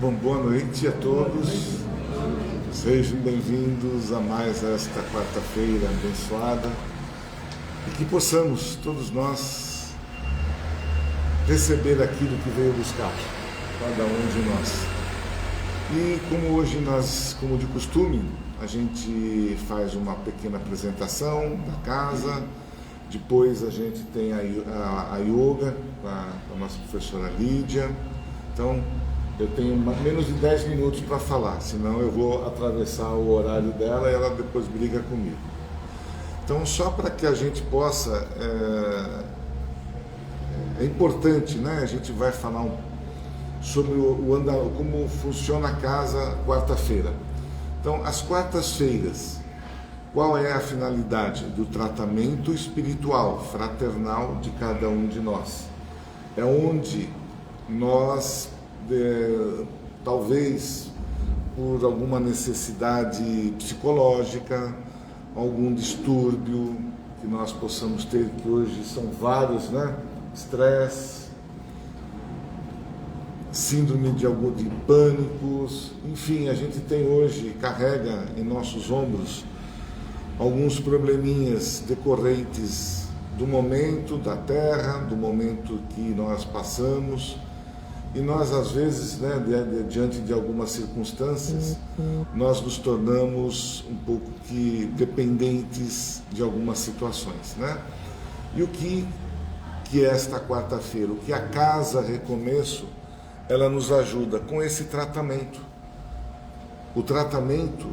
Bom, boa noite a todos. Sejam bem-vindos a mais esta quarta-feira abençoada e que possamos, todos nós, receber aquilo que veio buscar, cada um de nós. E como hoje nós, como de costume, a gente faz uma pequena apresentação da casa, depois a gente tem a yoga com a nossa professora Lídia. Então, eu tenho menos de 10 minutos para falar, senão eu vou atravessar o horário dela e ela depois briga comigo. Então, só para que a gente possa... É importante, né? A gente vai falar sobre como funciona a casa quarta-feira. Então, as quartas-feiras, qual é a finalidade do tratamento espiritual, fraternal de cada um de nós? É onde nós, talvez por alguma necessidade psicológica, algum distúrbio que nós possamos ter, que hoje são vários, né? Estresse, síndrome de pânicos, enfim, a gente tem hoje, carrega em nossos ombros alguns probleminhas decorrentes do momento da Terra, do momento que nós passamos. E nós, às vezes, né, diante de algumas circunstâncias, nós nos tornamos um pouco que dependentes de algumas situações, né? E o que é esta quarta-feira? O que a Casa Recomeço, ela nos ajuda com esse tratamento. O tratamento,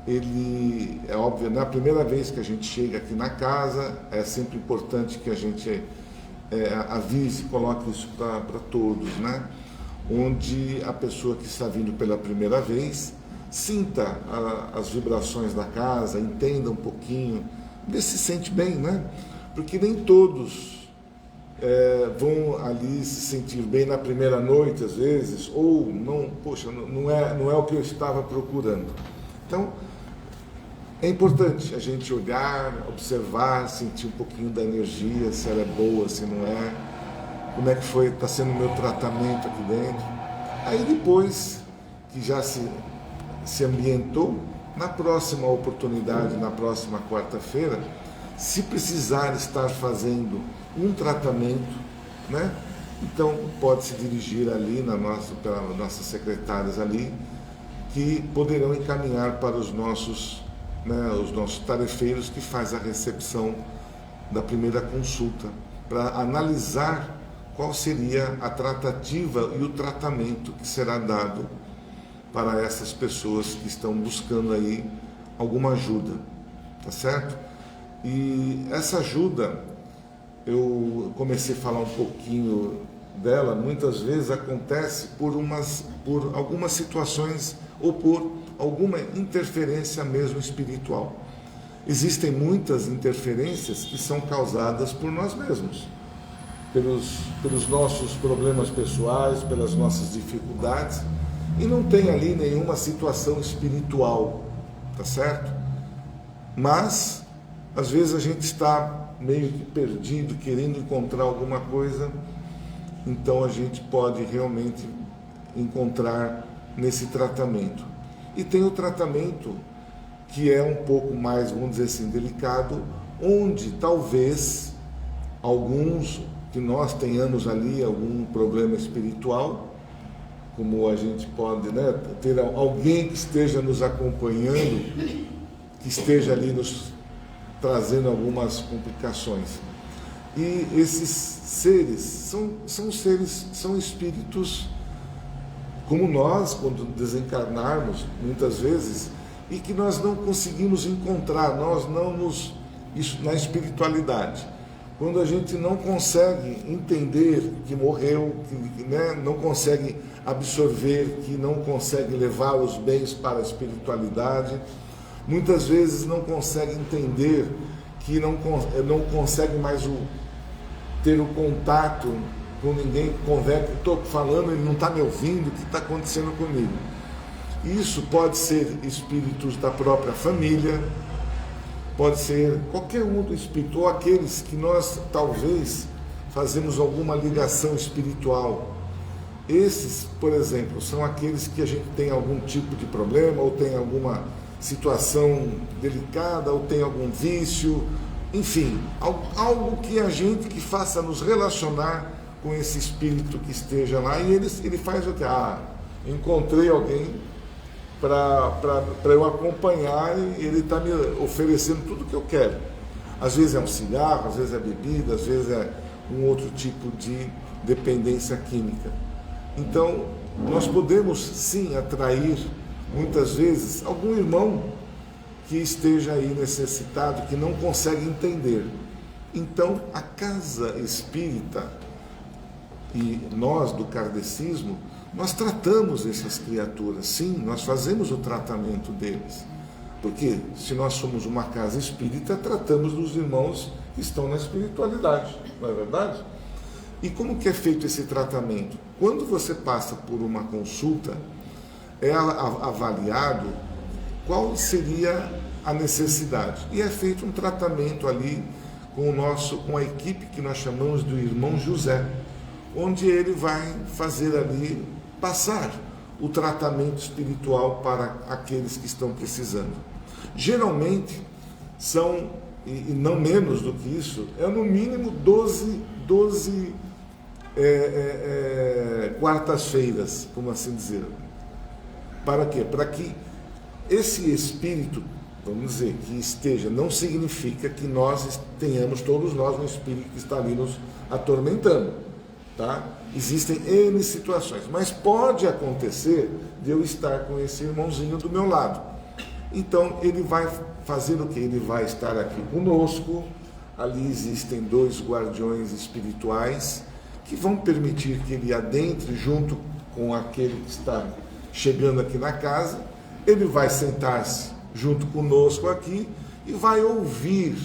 ele é óbvio, na primeira vez que a gente chega aqui na casa, é sempre importante que a gente avise, coloque isso para todos, né? Onde a pessoa que está vindo pela primeira vez sinta as vibrações da casa, entenda um pouquinho, vê se sente bem, né? Porque nem todos vão ali se sentir bem na primeira noite, às vezes, ou não, poxa, não é o que eu estava procurando. Então, é importante a gente olhar, observar, sentir um pouquinho da energia, se ela é boa, se não é, como é que está sendo o meu tratamento aqui dentro. Aí depois que já se ambientou, na próxima oportunidade, na próxima quarta-feira, se precisar estar fazendo um tratamento, né? Então pode se dirigir ali pelas nossas secretárias ali, que poderão encaminhar para os nossos tarefeiros que faz a recepção da primeira consulta, para analisar qual seria a tratativa e o tratamento que será dado para essas pessoas que estão buscando aí alguma ajuda, tá certo? E essa ajuda, eu comecei a falar um pouquinho dela, muitas vezes acontece por algumas situações ou por alguma interferência mesmo espiritual. Existem muitas interferências que são causadas por nós mesmos, pelos nossos problemas pessoais, pelas nossas dificuldades, e não tem ali nenhuma situação espiritual, tá certo? Mas, às vezes a gente está meio que perdido, querendo encontrar alguma coisa, então a gente pode realmente encontrar nesse tratamento. E tem o tratamento que é um pouco mais, vamos dizer assim, delicado, onde talvez alguns que nós tenhamos ali algum problema espiritual, como a gente pode, né, ter alguém que esteja nos acompanhando, que esteja ali nos trazendo algumas complicações. E esses seres são espíritos como nós, quando desencarnarmos, muitas vezes, e que nós não conseguimos encontrar, isso na espiritualidade. Quando a gente não consegue entender que morreu, né, não consegue absorver, que não consegue levar os bens para a espiritualidade, muitas vezes não consegue entender que não consegue mais ter o contato com ninguém, conversa, estou falando, ele não está me ouvindo, o que está acontecendo comigo? Isso pode ser espíritos da própria família, pode ser qualquer um do espírito, ou aqueles que nós talvez fazemos alguma ligação espiritual, Esses, por exemplo, são aqueles que a gente tem algum tipo de problema, ou tem alguma situação delicada, ou tem algum vício, enfim, algo que a gente que faça nos relacionar com esse espírito que esteja lá, e ele faz o que? Encontrei alguém para eu acompanhar, e ele está me oferecendo tudo que eu quero. Às vezes é um cigarro, às vezes é bebida, às vezes é um outro tipo de dependência química. Então, nós podemos sim atrair, muitas vezes, algum irmão que esteja aí necessitado, que não consegue entender. Então, a casa espírita e nós do kardecismo, nós tratamos essas criaturas, sim, nós fazemos o tratamento deles. Porque se nós somos uma casa espírita, tratamos dos irmãos que estão na espiritualidade, não é verdade? E como que é feito esse tratamento? Quando você passa por uma consulta, é avaliado qual seria a necessidade. E é feito um tratamento ali com a equipe que nós chamamos do irmão José, onde ele vai fazer ali, passar o tratamento espiritual para aqueles que estão precisando. Geralmente são, e não menos do que isso, é no mínimo 12 quartas-feiras, como assim dizer. Para quê? Para que esse espírito, vamos dizer, que esteja, não significa que nós tenhamos, todos nós, um espírito que está ali nos atormentando, tá? Existem N situações, mas pode acontecer de eu estar com esse irmãozinho do meu lado. Então, ele vai fazer o quê? Ele vai estar aqui conosco. Ali existem 2 guardiões espirituais que vão permitir que ele adentre junto com aquele que está chegando aqui na casa. Ele vai sentar-se junto conosco aqui e vai ouvir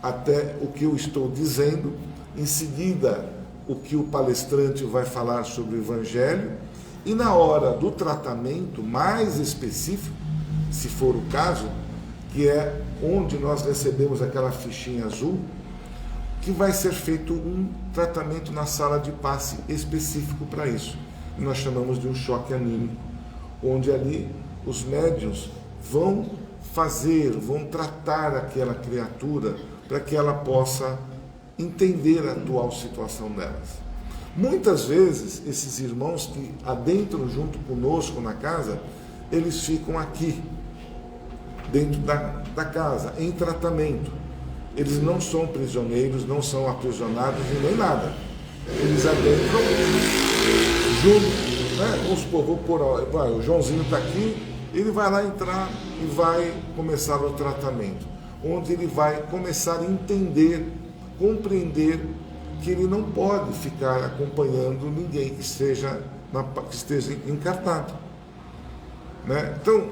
até o que eu estou dizendo. Em seguida, o que o palestrante vai falar sobre o Evangelho. E na hora do tratamento mais específico, se for o caso, que é onde nós recebemos aquela fichinha azul, que vai ser feito um tratamento na sala de passe específico para isso. Nós chamamos de um choque anímico, onde ali os médiuns vão tratar aquela criatura para que ela possa entender a atual situação delas. Muitas vezes, esses irmãos que adentram junto conosco na casa, eles ficam aqui, dentro da casa, em tratamento. Eles não são prisioneiros, não são aprisionados e nem nada. Eles adentram junto, né? Vamos supor, o Joãozinho está aqui, ele vai lá entrar e vai começar o tratamento, onde ele vai começar a entender, compreender que ele não pode ficar acompanhando ninguém que esteja encarnado, né? Então,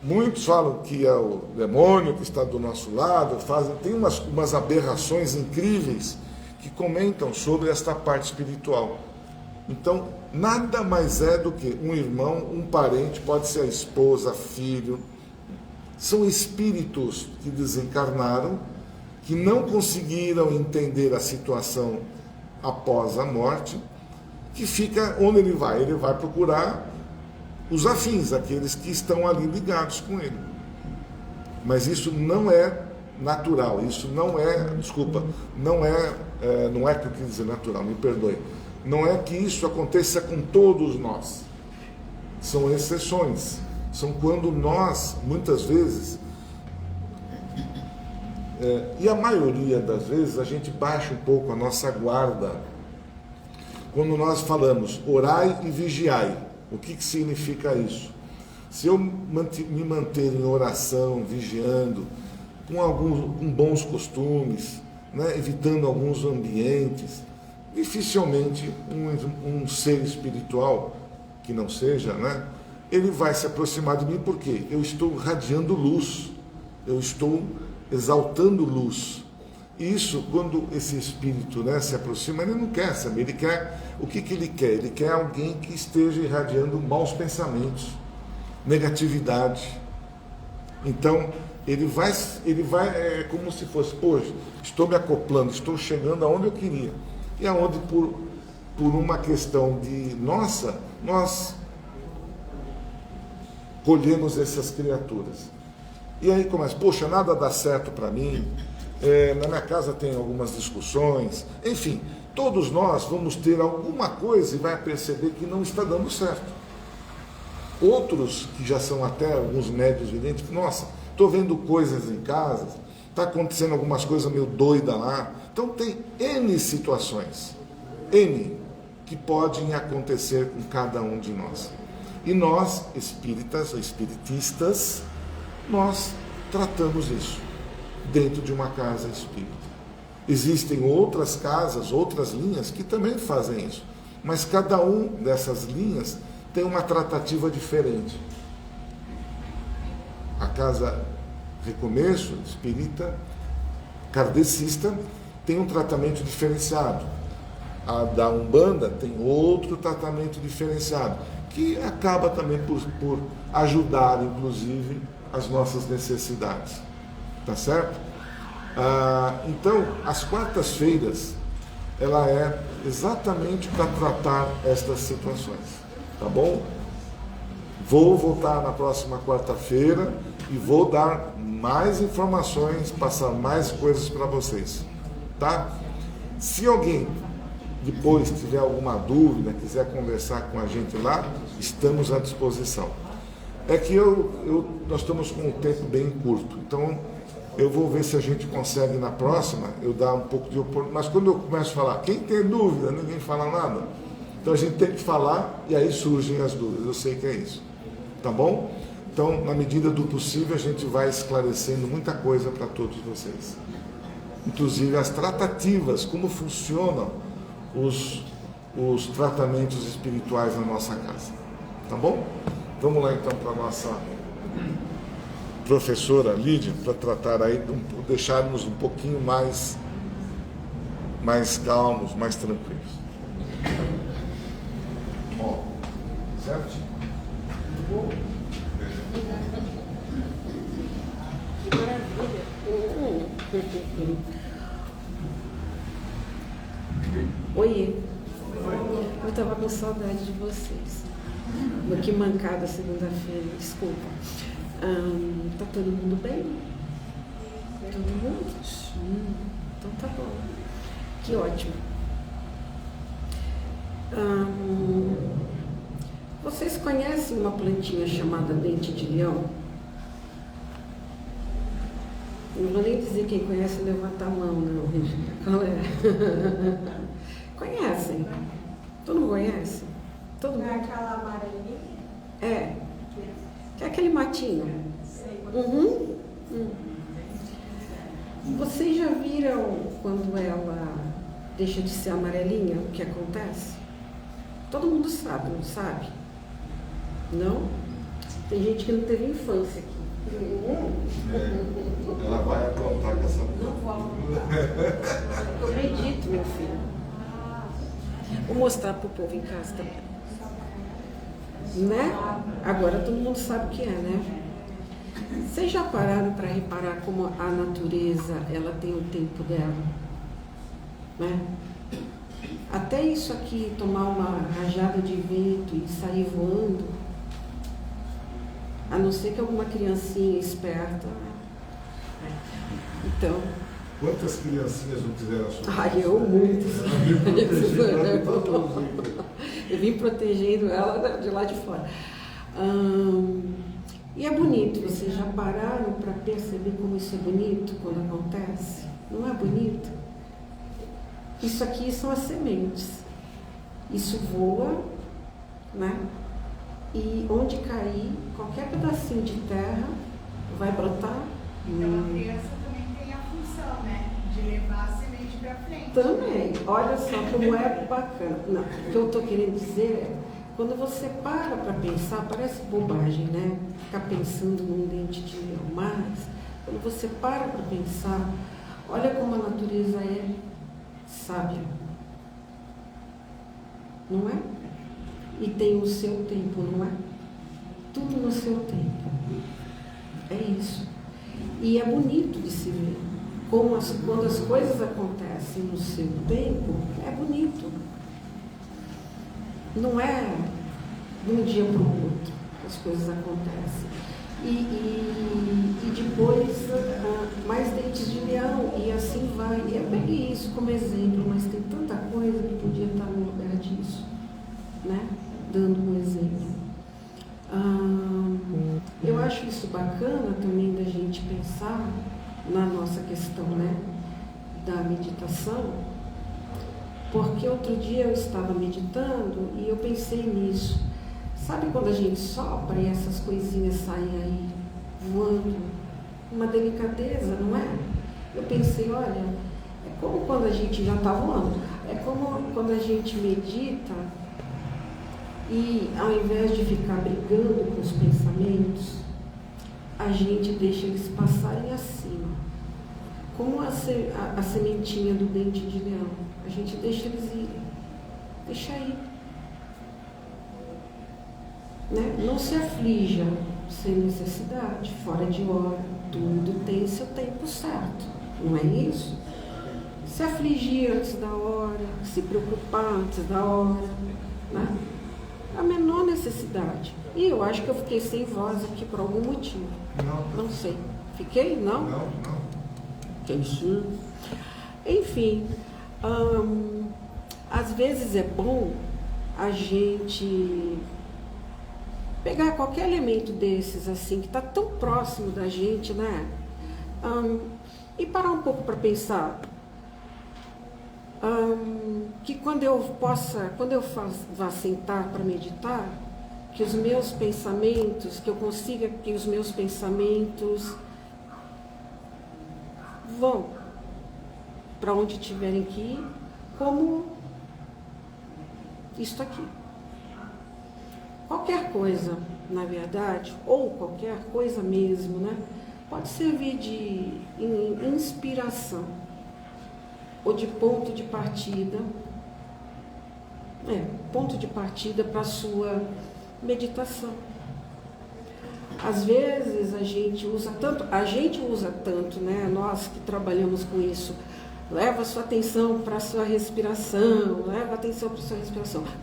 muitos falam que é o demônio que está do nosso lado, tem umas aberrações incríveis que comentam sobre esta parte espiritual. Então, nada mais é do que um irmão, um parente, pode ser a esposa, filho, são espíritos que desencarnaram, que não conseguiram entender a situação após a morte, que fica onde ele vai? Ele vai procurar os afins, aqueles que estão ali ligados com ele. Mas isso não é natural, isso não é, não é que eu quis dizer natural, me perdoe. Não é que isso aconteça com todos nós. São exceções. São quando nós, muitas vezes, e a maioria das vezes, a gente baixa um pouco a nossa guarda. Quando nós falamos orai e vigiai, o que significa isso? Se eu me manter em oração, vigiando, com bons costumes, né, evitando alguns ambientes, dificilmente um ser espiritual que não seja, né, ele vai se aproximar de mim, porque eu estou radiando luz, eu estou exaltando luz. E isso, quando esse espírito, né, se aproxima, ele não quer saber, ele quer, o que ele quer? Ele quer alguém que esteja irradiando maus pensamentos, negatividade. Então, ele vai é como se fosse, hoje, estou me acoplando, estou chegando aonde eu queria. E aonde, por por uma questão de nossa, nós colhemos essas criaturas. E aí começa, poxa, nada dá certo para mim, na minha casa tem algumas discussões, enfim, todos nós vamos ter alguma coisa e vai perceber que não está dando certo. Outros, que já são até alguns médios videntes, nossa, estou vendo coisas em casa, está acontecendo algumas coisas meio doidas lá. Então tem N situações, N, que podem acontecer com cada um de nós. E nós, espíritas ou espiritistas, nós tratamos isso dentro de uma casa espírita. Existem outras casas, outras linhas que também fazem isso, mas cada um dessas linhas tem uma tratativa diferente. A casa Recomeço, espírita, kardecista, tem um tratamento diferenciado. A da Umbanda tem outro tratamento diferenciado, que acaba também por ajudar, inclusive, as nossas necessidades. Tá certo? Então, as quartas-feiras, ela é exatamente para tratar estas situações. Tá bom? Vou voltar na próxima quarta-feira e vou dar mais informações, passar mais coisas para vocês. Tá? Se alguém depois tiver alguma dúvida, quiser conversar com a gente lá, estamos à disposição. É que nós estamos com um tempo bem curto, então eu vou ver se a gente consegue na próxima, eu dar um pouco de oportunidade. Mas quando eu começo a falar, quem tem dúvida, ninguém fala nada. Então a gente tem que falar e aí surgem as dúvidas, eu sei que é isso. Tá bom? Então, na medida do possível, a gente vai esclarecendo muita coisa para todos vocês. Inclusive as tratativas, como funcionam os tratamentos espirituais na nossa casa. Tá bom? Vamos lá então para a nossa professora Lídia, para tratar aí, deixarmos um pouquinho mais calmos, mais tranquilos. Ó, certo? Que maravilha! Oiê! Eu estava com saudade de vocês. Que mancada segunda-feira, desculpa. Tá todo mundo bem? Todo mundo? Então tá bom. Que ótimo. Vocês conhecem uma plantinha chamada dente de leão? Não vou nem dizer quem conhece, levanta a mão, não, Regina. Qual é? Conhecem? Todo mundo conhece? Todo mundo? É aquela amarelinha? É. Que é aquele matinho. Uhum. Vocês já viram quando ela deixa de ser amarelinha, o que acontece? Todo mundo sabe, não sabe? Não? Tem gente que não teve infância aqui. Ela vai aprontar com essa... Não vou aprontar. Eu acredito, meu filho. Vou mostrar para o povo em casa também. Né? Agora todo mundo sabe o que é, né? Vocês já pararam para reparar como a natureza, ela tem o tempo dela? Né? Até isso aqui, tomar uma rajada de vento e sair voando, a não ser que alguma criancinha esperta. Então... Quantas criancinhas não tiveram a sua? Ai, eu muitas. Eu vim protegendo ela de lá de fora. E é bonito, vocês já pararam para perceber como isso é bonito quando acontece? Não é bonito? Isso aqui são as sementes. Isso voa, né? E onde cair, qualquer pedacinho de terra vai brotar. Então a criança também tem a função, né? De levar a semente para frente. Também. Olha só como é bacana. Não, o que eu estou querendo dizer é, quando você para pensar, parece bobagem, né? Ficar pensando num dente de leão, mas quando você para pensar, olha como a natureza é sábia. Não é? E tem o seu tempo, não é? Tudo no seu tempo. É isso. E é bonito de se ver. Quando as coisas acontecem no seu tempo, é bonito. Não é de um dia para o outro que as coisas acontecem. E depois mais dentes de leão, e assim vai. E eu peguei isso como exemplo, mas tem tanta coisa que podia estar no lugar disso, né? Dando um exemplo. Eu acho isso bacana também da gente pensar na nossa questão, né, da meditação, porque outro dia eu estava meditando e eu pensei nisso. Sabe quando a gente sopra e essas coisinhas saem aí voando? Uma delicadeza, não é? Eu pensei, olha, é como quando a gente já está voando, é como quando a gente medita e ao invés de ficar brigando com os pensamentos, a gente deixa eles passarem acima. Como a sementinha do dente de leão. A gente deixa eles irem. Deixa ir. Né? Não se aflija sem necessidade, fora de hora. Tudo tem seu tempo certo. Não é isso? Se afligir antes da hora, se preocupar antes da hora. Né? A menor necessidade. E eu acho que eu fiquei sem voz aqui por algum motivo. Não sei. Fiquei? Não? Não. Fiquei sim. Enfim, às vezes é bom a gente pegar qualquer elemento desses, assim, que está tão próximo da gente, né? E parar um pouco para pensar. Que quando eu vá sentar para meditar, que os meus pensamentos, que eu consiga que os meus pensamentos vão para onde tiverem que ir, como isto aqui. Qualquer coisa, na verdade, ou qualquer coisa mesmo, né, pode servir de inspiração ou de ponto de partida, para a sua meditação. Às vezes a gente usa tanto, né, nós que trabalhamos com isso, leva a sua atenção para a sua respiração,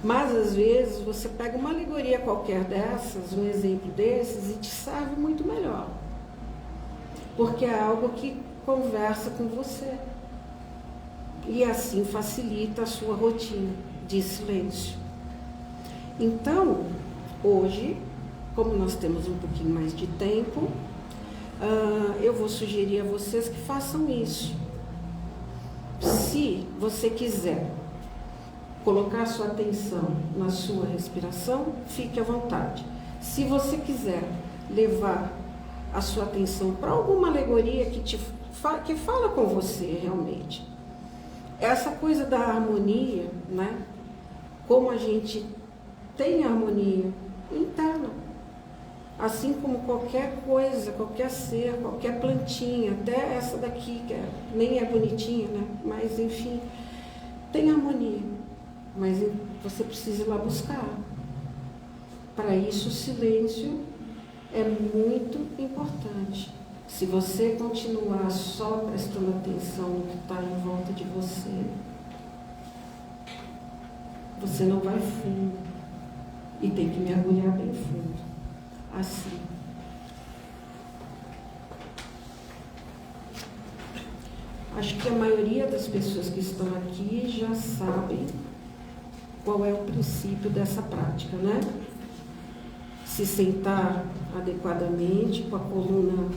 mas às vezes você pega uma alegoria qualquer dessas, um exemplo desses, e te serve muito melhor, porque é algo que conversa com você, e assim facilita a sua rotina de silêncio. Então, hoje, como nós temos um pouquinho mais de tempo, eu vou sugerir a vocês que façam isso. Se você quiser colocar sua atenção na sua respiração, fique à vontade. Se você quiser levar a sua atenção para alguma alegoria que fala com você realmente, essa coisa da harmonia, né? Como a gente tem harmonia interna, assim como qualquer coisa, qualquer ser, qualquer plantinha, até essa daqui, que nem é bonitinha, né? Mas enfim, tem harmonia, mas você precisa ir lá buscar. Para isso o silêncio é muito importante. Se você continuar só prestando atenção no que está em volta de você, você não vai fundo. E tem que mergulhar bem fundo. Assim. Acho que a maioria das pessoas que estão aqui já sabem qual é o princípio dessa prática, né? Se sentar adequadamente, com a coluna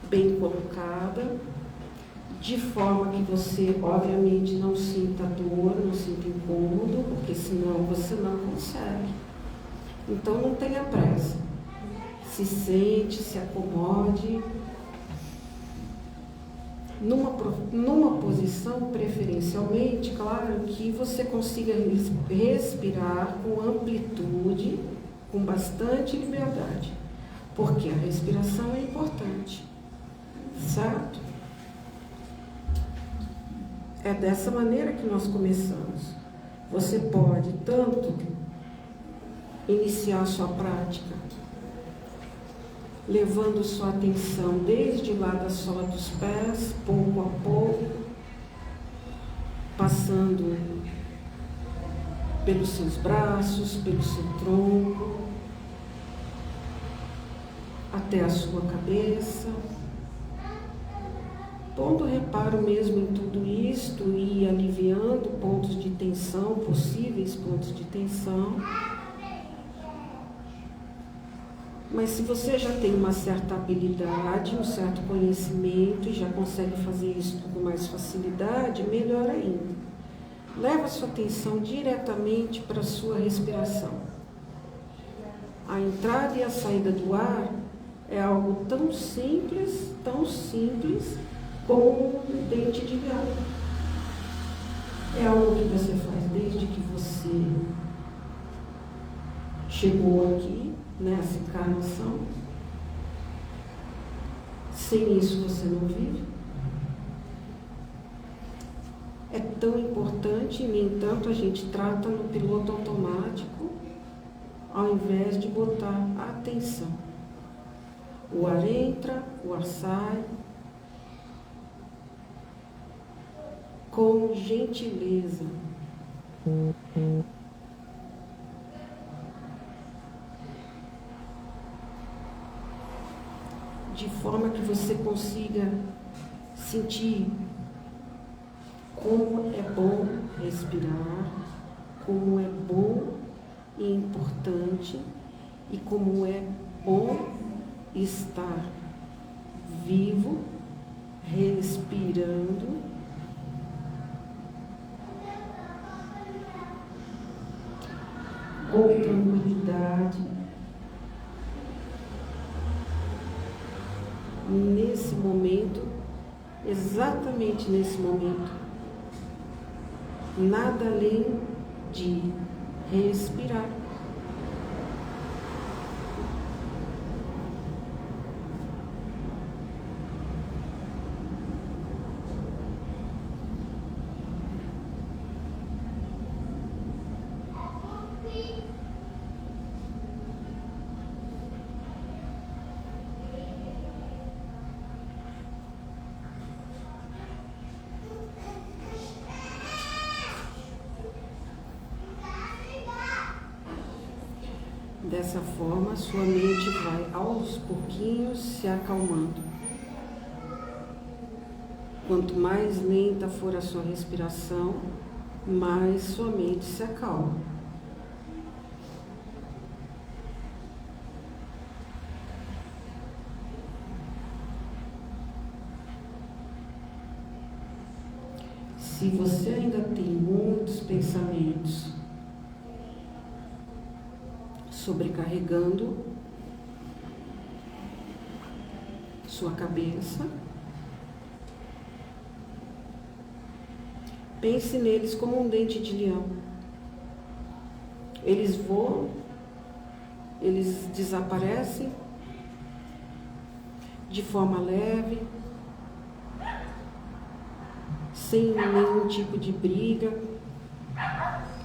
bem colocada, de forma que você, obviamente, não sinta dor, não sinta incômodo, porque senão você não consegue. Então, não tenha pressa. Se sente, se acomode, numa posição, preferencialmente, claro, que você consiga respirar com amplitude, com bastante liberdade, porque a respiração é importante, certo? É dessa maneira que nós começamos. Você pode tanto iniciar a sua prática levando sua atenção desde lá da sola dos pés, pouco a pouco, passando pelos seus braços, pelo seu tronco, até a sua cabeça, pondo reparo mesmo em tudo isto e aliviando pontos de tensão, possíveis pontos de tensão. Mas se você já tem uma certa habilidade, um certo conhecimento e já consegue fazer isso com mais facilidade, melhor ainda. Leva a sua atenção diretamente para a sua respiração. A entrada e a saída do ar é algo tão simples como um dente de leão. É algo que você faz desde que você chegou aqui, nessa encarnação. Sem isso você não vive. É tão importante, e, no entanto, a gente trata no piloto automático, ao invés de botar atenção. O ar entra, o ar sai, com gentileza. De forma que você consiga sentir como é bom respirar, como é bom e importante, e como é bom estar vivo, respirando, com tranquilidade, nesse momento, exatamente nesse momento. Nada além de respirar. Dessa forma, sua mente vai aos pouquinhos se acalmando. Quanto mais lenta for a sua respiração, mais sua mente se acalma. Se você ainda tem muitos pensamentos sobrecarregando sua cabeça, pense neles como um dente de leão. Eles voam, eles desaparecem de forma leve, sem nenhum tipo de briga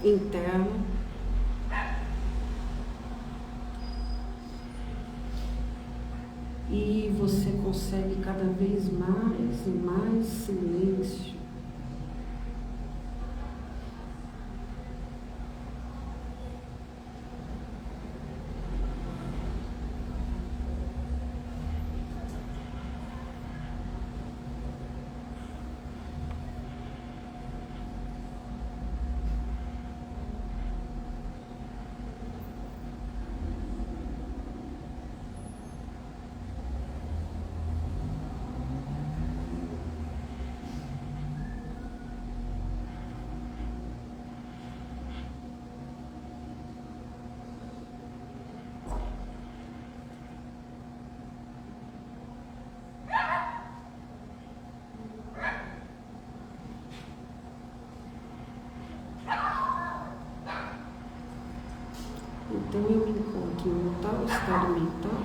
interna. E você consegue cada vez mais e mais silêncio. Então eu me encontro em um tal estado mental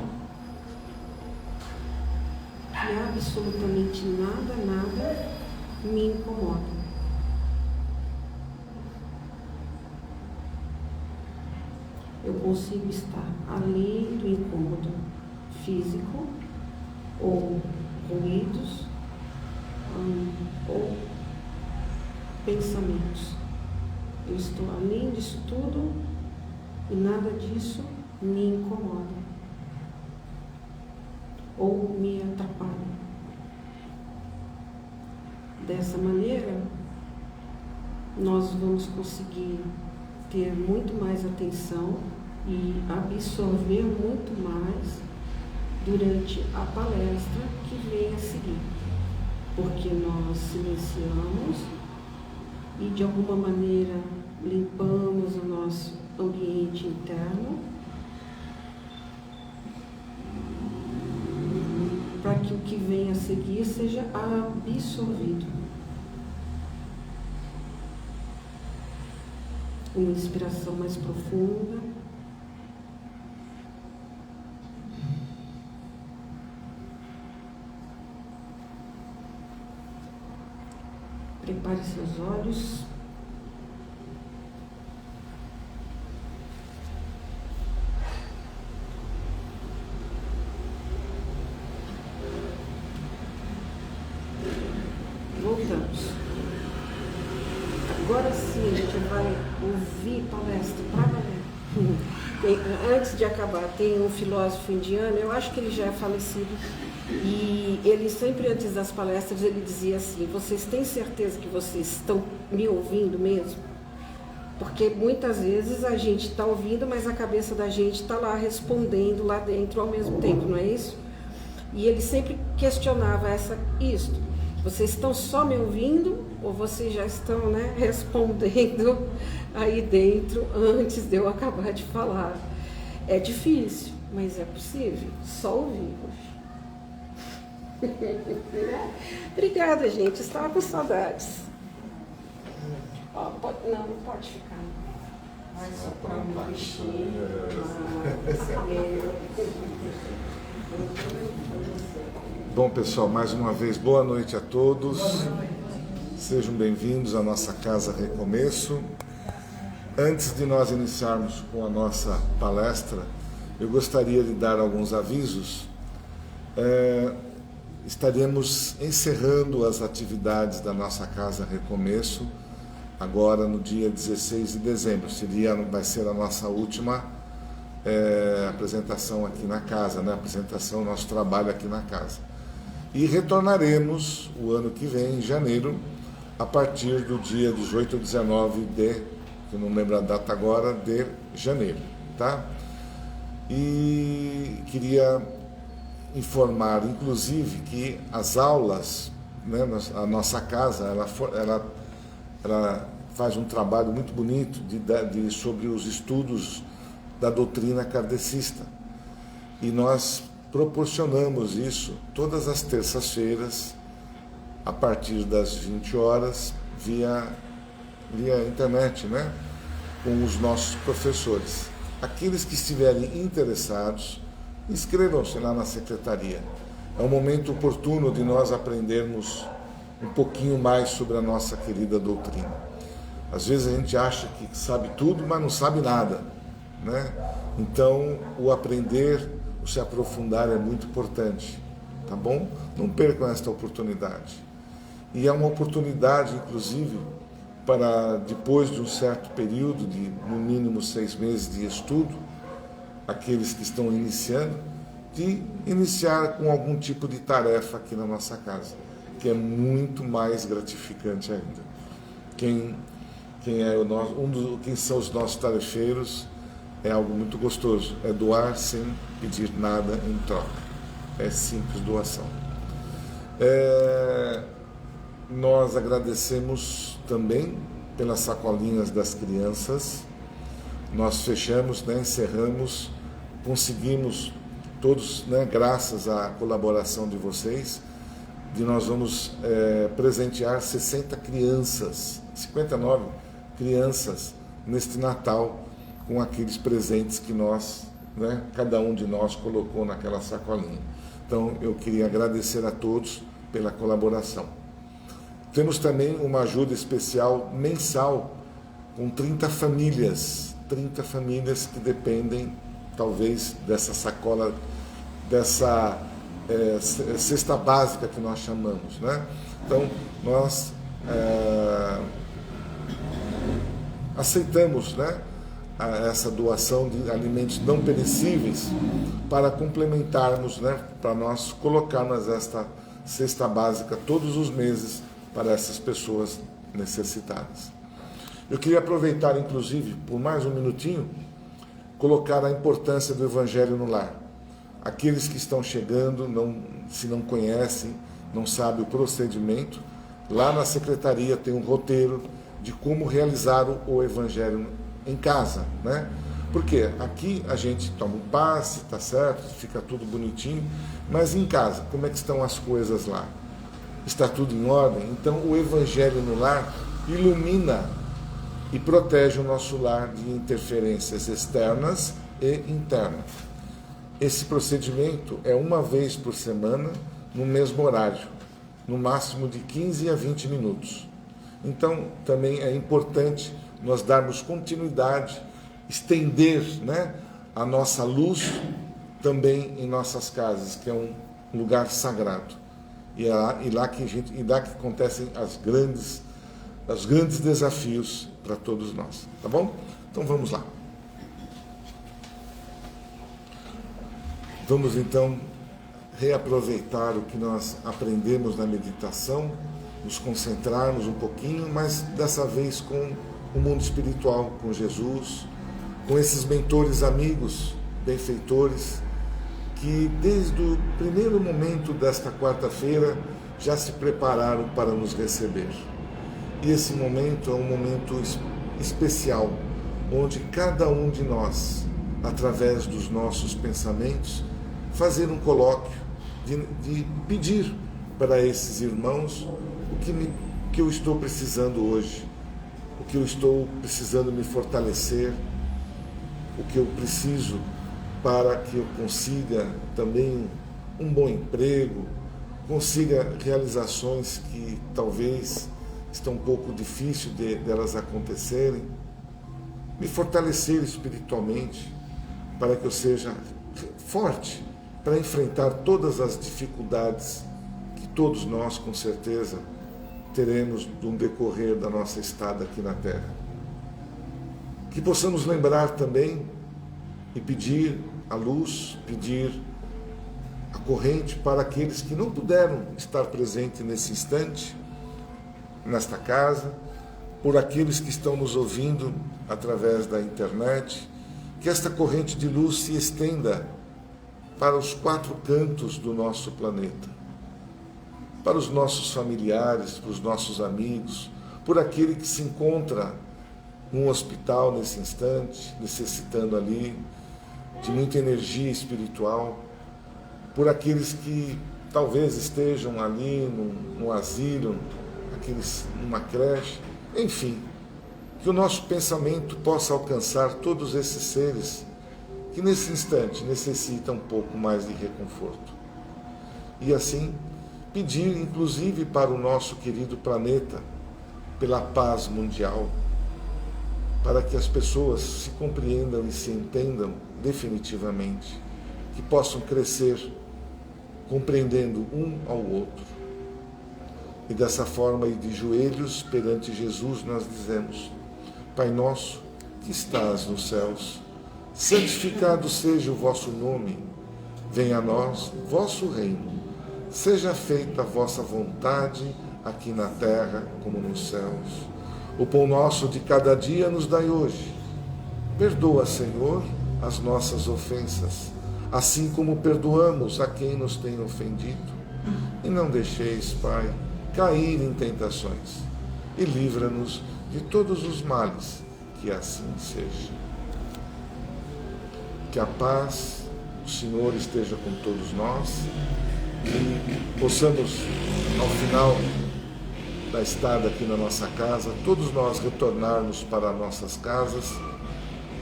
que absolutamente nada me incomoda. Eu consigo estar além do incômodo físico ou ruídos ou pensamentos. Eu estou além disso tudo e nada disso me incomoda ou me atrapalha. Dessa maneira, nós vamos conseguir ter muito mais atenção e absorver muito mais durante a palestra que vem a seguir, porque nós silenciamos e de alguma maneira limpamos o nosso ambiente interno para que o que vem a seguir seja absorvido. Uma inspiração mais profunda. Prepare seus olhos. Voltamos. Agora sim a gente vai ouvir palestra para valer. Antes de acabar, tem um filósofo indiano, eu acho que ele já é falecido, e ele sempre antes das palestras ele dizia assim: vocês têm certeza que vocês estão me ouvindo mesmo? Porque muitas vezes a gente está ouvindo, mas a cabeça da gente está lá respondendo lá dentro ao mesmo tempo, não é isso? E ele sempre questionava isso. Vocês estão só me ouvindo ou vocês já estão, né, respondendo aí dentro antes de eu acabar de falar? É difícil, mas é possível. Só ouvir. Obrigada, gente. Estava com saudades. Ó, não pode ficar. Vai soprar um bichinho. Bom, pessoal, mais uma vez, boa noite a todos. Sejam bem-vindos à nossa Casa Recomeço. Antes de nós iniciarmos com a nossa palestra, eu gostaria de dar alguns avisos. Estaremos encerrando as atividades da nossa Casa Recomeço agora no dia 16 de dezembro. Vai ser a nossa última apresentação aqui na casa, né? Apresentação, nosso trabalho aqui na casa. E retornaremos o ano que vem, em janeiro, a partir do dia 18 ou 19 eu não lembro a data agora, de janeiro, tá? E queria informar, inclusive, que as aulas, né, a nossa casa, ela faz um trabalho muito bonito sobre os estudos da doutrina kardecista. E nós proporcionamos isso todas as terças-feiras, a partir das 20 horas, via internet, né? Com os nossos professores. Aqueles que estiverem interessados, inscrevam-se lá na secretaria. É um momento oportuno de nós aprendermos um pouquinho mais sobre a nossa querida doutrina. Às vezes a gente acha que sabe tudo, mas não sabe nada, né? Então, o aprender, o se aprofundar é muito importante, tá bom? Não percam esta oportunidade. E é uma oportunidade, inclusive, para, depois de um certo período, de no mínimo 6 meses de estudo, aqueles que estão iniciando, de iniciar com algum tipo de tarefa aqui na nossa casa, que é muito mais gratificante ainda. Quem são os nossos tarefeiros é algo muito gostoso, é doar sem pedir nada em troca, é simples doação. Nós agradecemos também pelas sacolinhas das crianças. Nós fechamos, né, encerramos, conseguimos todos, né, graças à colaboração de vocês, nós vamos presentear 59 crianças neste Natal com aqueles presentes que nós, né, cada um de nós colocou naquela sacolinha. Então eu queria agradecer a todos pela colaboração. Temos também uma ajuda especial mensal com 30 famílias que dependem, talvez, dessa sacola, dessa cesta básica que nós chamamos, né? Então, nós aceitamos, né, essa doação de alimentos não perecíveis para complementarmos, né, para nós colocarmos esta cesta básica todos os meses para essas pessoas necessitadas. Eu queria aproveitar, inclusive, por mais um minutinho, colocar a importância do Evangelho no lar. Aqueles que estão chegando, se não conhecem, não sabem o procedimento, lá na secretaria tem um roteiro de como realizar o Evangelho em casa, né? Porque aqui a gente toma um passe, tá certo, fica tudo bonitinho, mas em casa, como é que estão as coisas lá? Está tudo em ordem? Então o Evangelho no lar ilumina e protege o nosso lar de interferências externas e internas. Esse procedimento é uma vez por semana, no mesmo horário, no máximo de 15 a 20 minutos. Então, também é importante nós darmos continuidade, estender, né, a nossa luz também em nossas casas, que é um lugar sagrado. E é lá que acontecem os grandes desafios para todos nós, tá bom? Então vamos lá. Vamos então reaproveitar o que nós aprendemos na meditação, nos concentrarmos um pouquinho, mas dessa vez com o mundo espiritual, com Jesus, com esses mentores amigos, benfeitores, que desde o primeiro momento desta quarta-feira já se prepararam para nos receber. E esse momento é um momento especial, onde cada um de nós, através dos nossos pensamentos, fazer um colóquio, de pedir para esses irmãos o que eu estou precisando hoje, o que eu estou precisando me fortalecer, o que eu preciso para que eu consiga também um bom emprego, consiga realizações que talvez estão um pouco difícil delas acontecerem, me fortalecer espiritualmente para que eu seja forte para enfrentar todas as dificuldades que todos nós, com certeza, teremos no decorrer da nossa estada aqui na Terra. Que possamos lembrar também e pedir a luz, pedir a corrente para aqueles que não puderam estar presentes nesse instante, nesta casa, por aqueles que estão nos ouvindo através da internet, que esta corrente de luz se estenda para os 4 cantos do nosso planeta, para os nossos familiares, para os nossos amigos, por aquele que se encontra num hospital nesse instante, necessitando ali de muita energia espiritual, por aqueles que talvez estejam ali no asilo, numa creche, enfim, que o nosso pensamento possa alcançar todos esses seres que nesse instante necessitam um pouco mais de reconforto. E assim, pedir inclusive para o nosso querido planeta, pela paz mundial, para que as pessoas se compreendam e se entendam definitivamente, que possam crescer compreendendo um ao outro. E dessa forma, e de joelhos perante Jesus, nós dizemos: Pai nosso, que estás nos céus, santificado seja o vosso nome, venha a nós o vosso reino, seja feita a vossa vontade, aqui na terra como nos céus. O pão nosso de cada dia nos dai hoje. Perdoa, Senhor, as nossas ofensas, assim como perdoamos a quem nos tem ofendido. E não deixeis, Pai, cair em tentações, e livra-nos de todos os males, que assim seja. Que a paz do Senhor esteja com todos nós, e possamos, ao final da estada aqui na nossa casa, todos nós retornarmos para nossas casas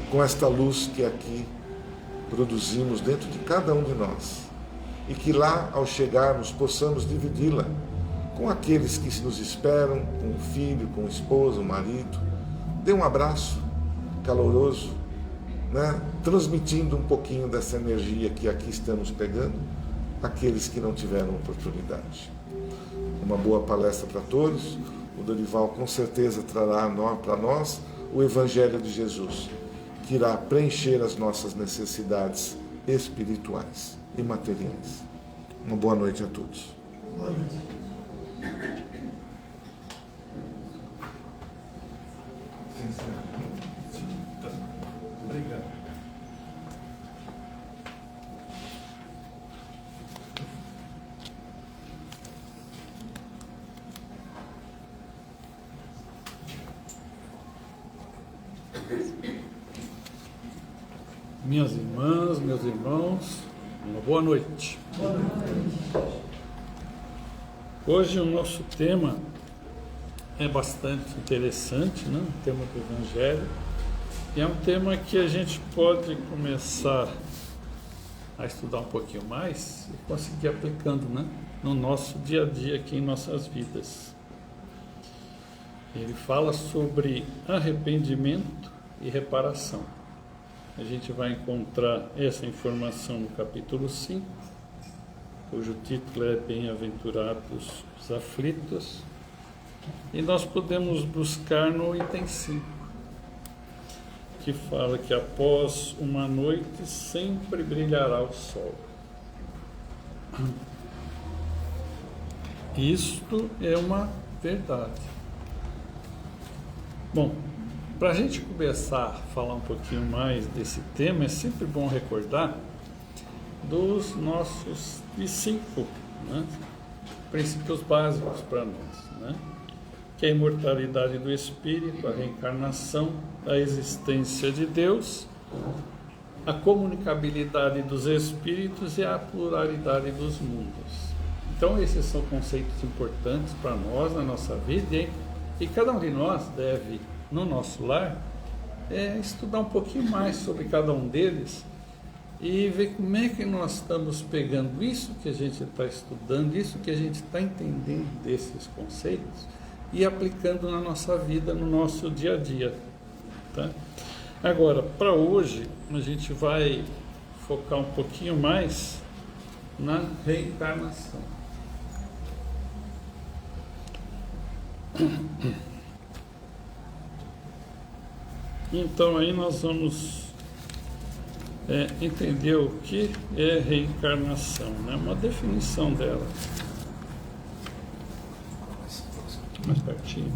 com esta luz que aqui produzimos dentro de cada um de nós, e que lá, ao chegarmos, possamos dividi-la com aqueles que nos esperam, com o filho, com a esposa, o marido. Dê um abraço caloroso, né? Transmitindo um pouquinho dessa energia que aqui estamos pegando, àqueles que não tiveram oportunidade. Uma boa palestra para todos. O Dorival com certeza trará para nós o Evangelho de Jesus, que irá preencher as nossas necessidades espirituais e materiais. Uma boa noite a todos. Boa noite. Obrigado. Minhas irmãs, meus irmãos, uma boa noite. Boa noite. Hoje o nosso tema é bastante interessante, né? O tema do Evangelho. E é um tema que a gente pode começar a estudar um pouquinho mais e conseguir aplicando, né? No nosso dia a dia aqui em nossas vidas. Ele fala sobre arrependimento e reparação. A gente vai encontrar essa informação no capítulo 5, cujo título é Bem-aventurados os aflitos, e nós podemos buscar no item 5, que fala que após uma noite sempre brilhará o sol. Isto é uma verdade. Bom, para a gente começar a falar um pouquinho mais desse tema, é sempre bom recordar dos nossos 5, né, princípios básicos para nós, né, que é a imortalidade do espírito, a reencarnação, a existência de Deus, a comunicabilidade dos espíritos e a pluralidade dos mundos. Então esses são conceitos importantes para nós na nossa vida, e cada um de nós deve, no nosso lar, estudar um pouquinho mais sobre cada um deles e ver como é que nós estamos pegando isso que a gente está estudando, isso que a gente está entendendo desses conceitos e aplicando na nossa vida, no nosso dia a dia. Tá? Agora, para hoje, a gente vai focar um pouquinho mais na reencarnação. Então aí nós vamos entender o que é reencarnação, né? Uma definição dela. Mais pertinho.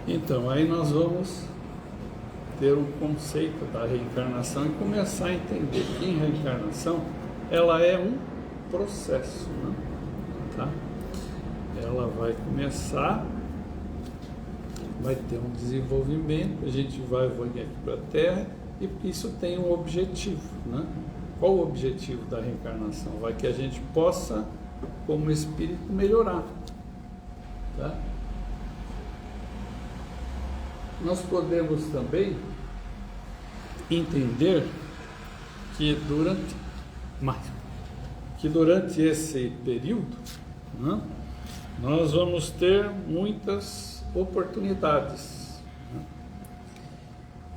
Então aí nós vamos ter um conceito da reencarnação e começar a entender que em reencarnação ela é um processo, né? Tá? Ela vai começar, vai ter um desenvolvimento, a gente vai vir aqui para a Terra e isso tem um objetivo, né? Qual o objetivo da reencarnação? Vai que a gente possa, como espírito, melhorar, tá? Nós podemos também entender que durante esse período, né, nós vamos ter muitas oportunidades, né?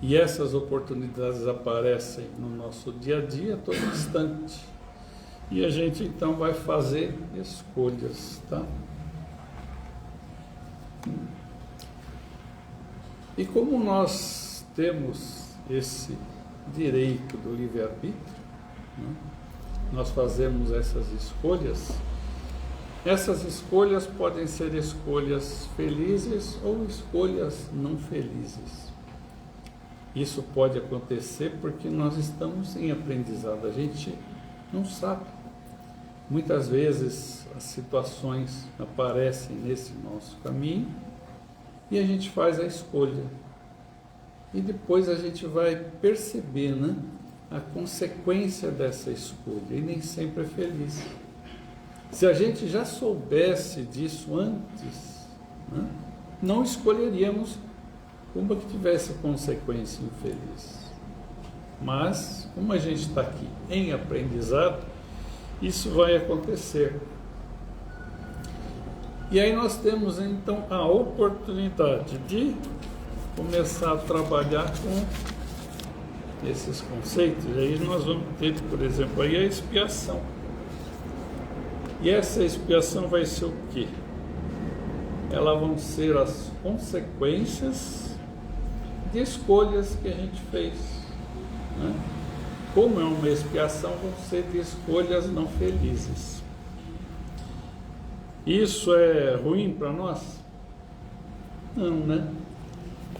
E essas oportunidades aparecem no nosso dia a dia a todo instante, e a gente então vai fazer escolhas, tá? E como nós temos esse direito do livre-arbítrio, né, nós fazemos essas escolhas. Essas escolhas podem ser escolhas felizes ou escolhas não felizes. Isso pode acontecer porque nós estamos em aprendizado, a gente não sabe. Muitas vezes as situações aparecem nesse nosso caminho e a gente faz a escolha. E depois a gente vai perceber, né, a consequência dessa escolha, e nem sempre é feliz. Se a gente já soubesse disso antes, né, não escolheríamos uma que tivesse consequência infeliz. Mas, como a gente está aqui em aprendizado, isso vai acontecer. E aí nós temos então a oportunidade de começar a trabalhar com esses conceitos. E aí nós vamos ter, por exemplo, aí a expiação. E essa expiação vai ser o quê? Elas vão ser as consequências de escolhas que a gente fez, né? Como é uma expiação, vão ser de escolhas não felizes. Isso é ruim para nós? Não, né?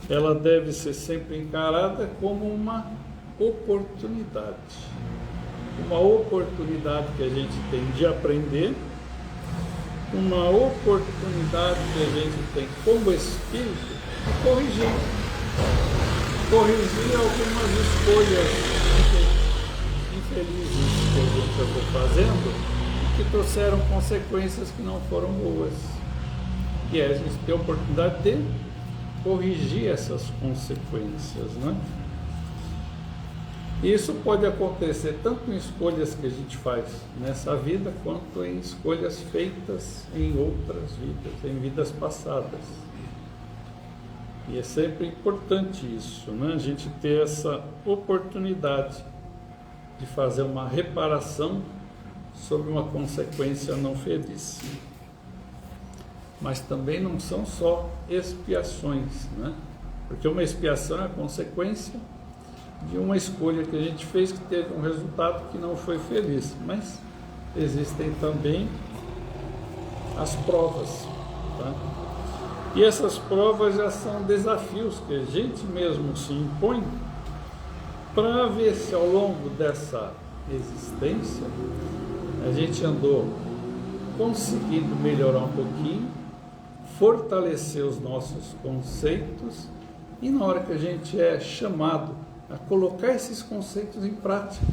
Ela deve ser sempre encarada como uma oportunidade. Uma oportunidade que a gente tem de aprender, uma oportunidade que a gente tem como espírito de corrigir. Corrigir algumas escolhas infelizes que a gente acabou fazendo, que trouxeram consequências que não foram boas. E a gente tem a oportunidade de corrigir essas consequências, né? Isso pode acontecer tanto em escolhas que a gente faz nessa vida, quanto em escolhas feitas em outras vidas, em vidas passadas. E é sempre importante isso, né? A gente ter essa oportunidade de fazer uma reparação sobre uma consequência não feliz. Mas também não são só expiações, né? Porque uma expiação é a consequência de uma escolha que a gente fez que teve um resultado que não foi feliz. Mas existem também as provas, tá? E essas provas já são desafios que a gente mesmo se impõe para ver se ao longo dessa existência a gente andou conseguindo melhorar um pouquinho, fortalecer os nossos conceitos, e na hora que a gente é chamado a colocar esses conceitos em prática,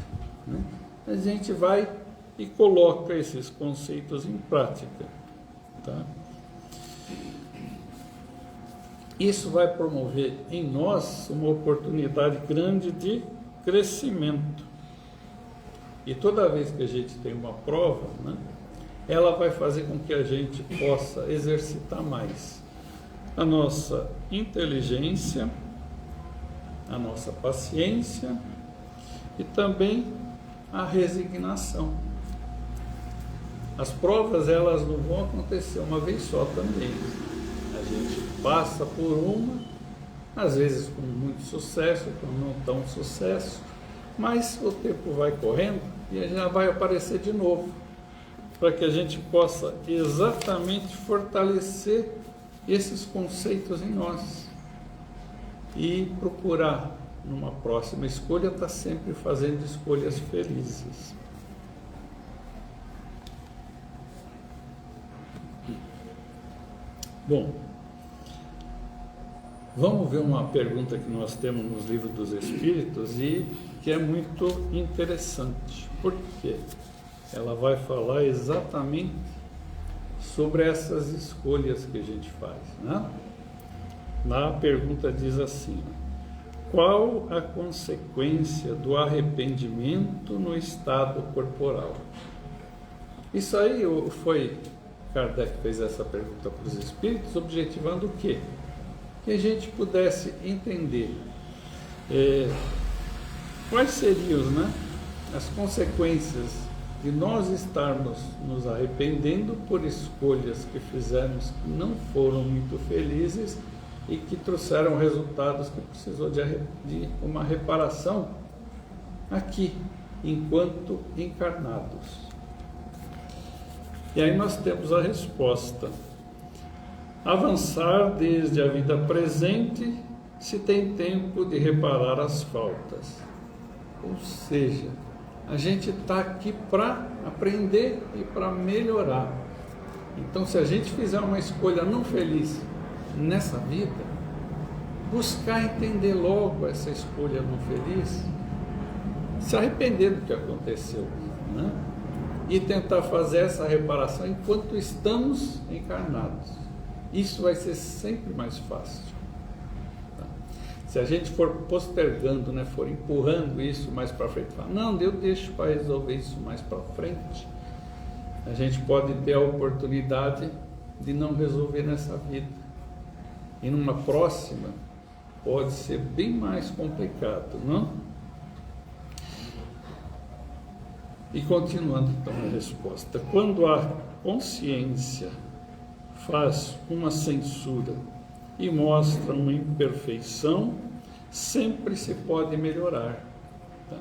né, a gente vai e coloca esses conceitos em prática, tá? Isso vai promover em nós uma oportunidade grande de crescimento. E toda vez que a gente tem uma prova, né, ela vai fazer com que a gente possa exercitar mais a nossa inteligência, a nossa paciência e também a resignação. As provas, elas não vão acontecer uma vez só também. A gente passa por uma, às vezes com muito sucesso, com não tão sucesso, mas o tempo vai correndo e já vai aparecer de novo, para que a gente possa exatamente fortalecer esses conceitos em nós e procurar, numa próxima escolha, estar sempre fazendo escolhas felizes. Bom, vamos ver uma pergunta que nós temos nos livros dos Espíritos e que é muito interessante. Por quê? Ela vai falar exatamente sobre essas escolhas que a gente faz, né? Na pergunta diz assim: qual a consequência do arrependimento no estado corporal? Isso aí foi Kardec fez essa pergunta para os espíritos, objetivando o quê? Que a gente pudesse entender quais seriam, né, as consequências de nós estarmos nos arrependendo por escolhas que fizemos que não foram muito felizes e que trouxeram resultados que precisou de uma reparação aqui, enquanto encarnados. E aí nós temos a resposta: avançar desde a vida presente se tem tempo de reparar as faltas. Ou seja, a gente está aqui para aprender e para melhorar. Então, se a gente fizer uma escolha não feliz nessa vida, buscar entender logo essa escolha não feliz, se arrepender do que aconteceu, né? E tentar fazer essa reparação enquanto estamos encarnados. Isso vai ser sempre mais fácil. Tá? Se a gente for postergando, né, for empurrando isso mais para frente, falar, não, eu deixo para resolver isso mais para frente, a gente pode ter a oportunidade de não resolver nessa vida. E numa próxima pode ser bem mais complicado, não? E continuando então a resposta. Quando a consciência faz uma censura e mostra uma imperfeição, sempre se pode melhorar. Tá?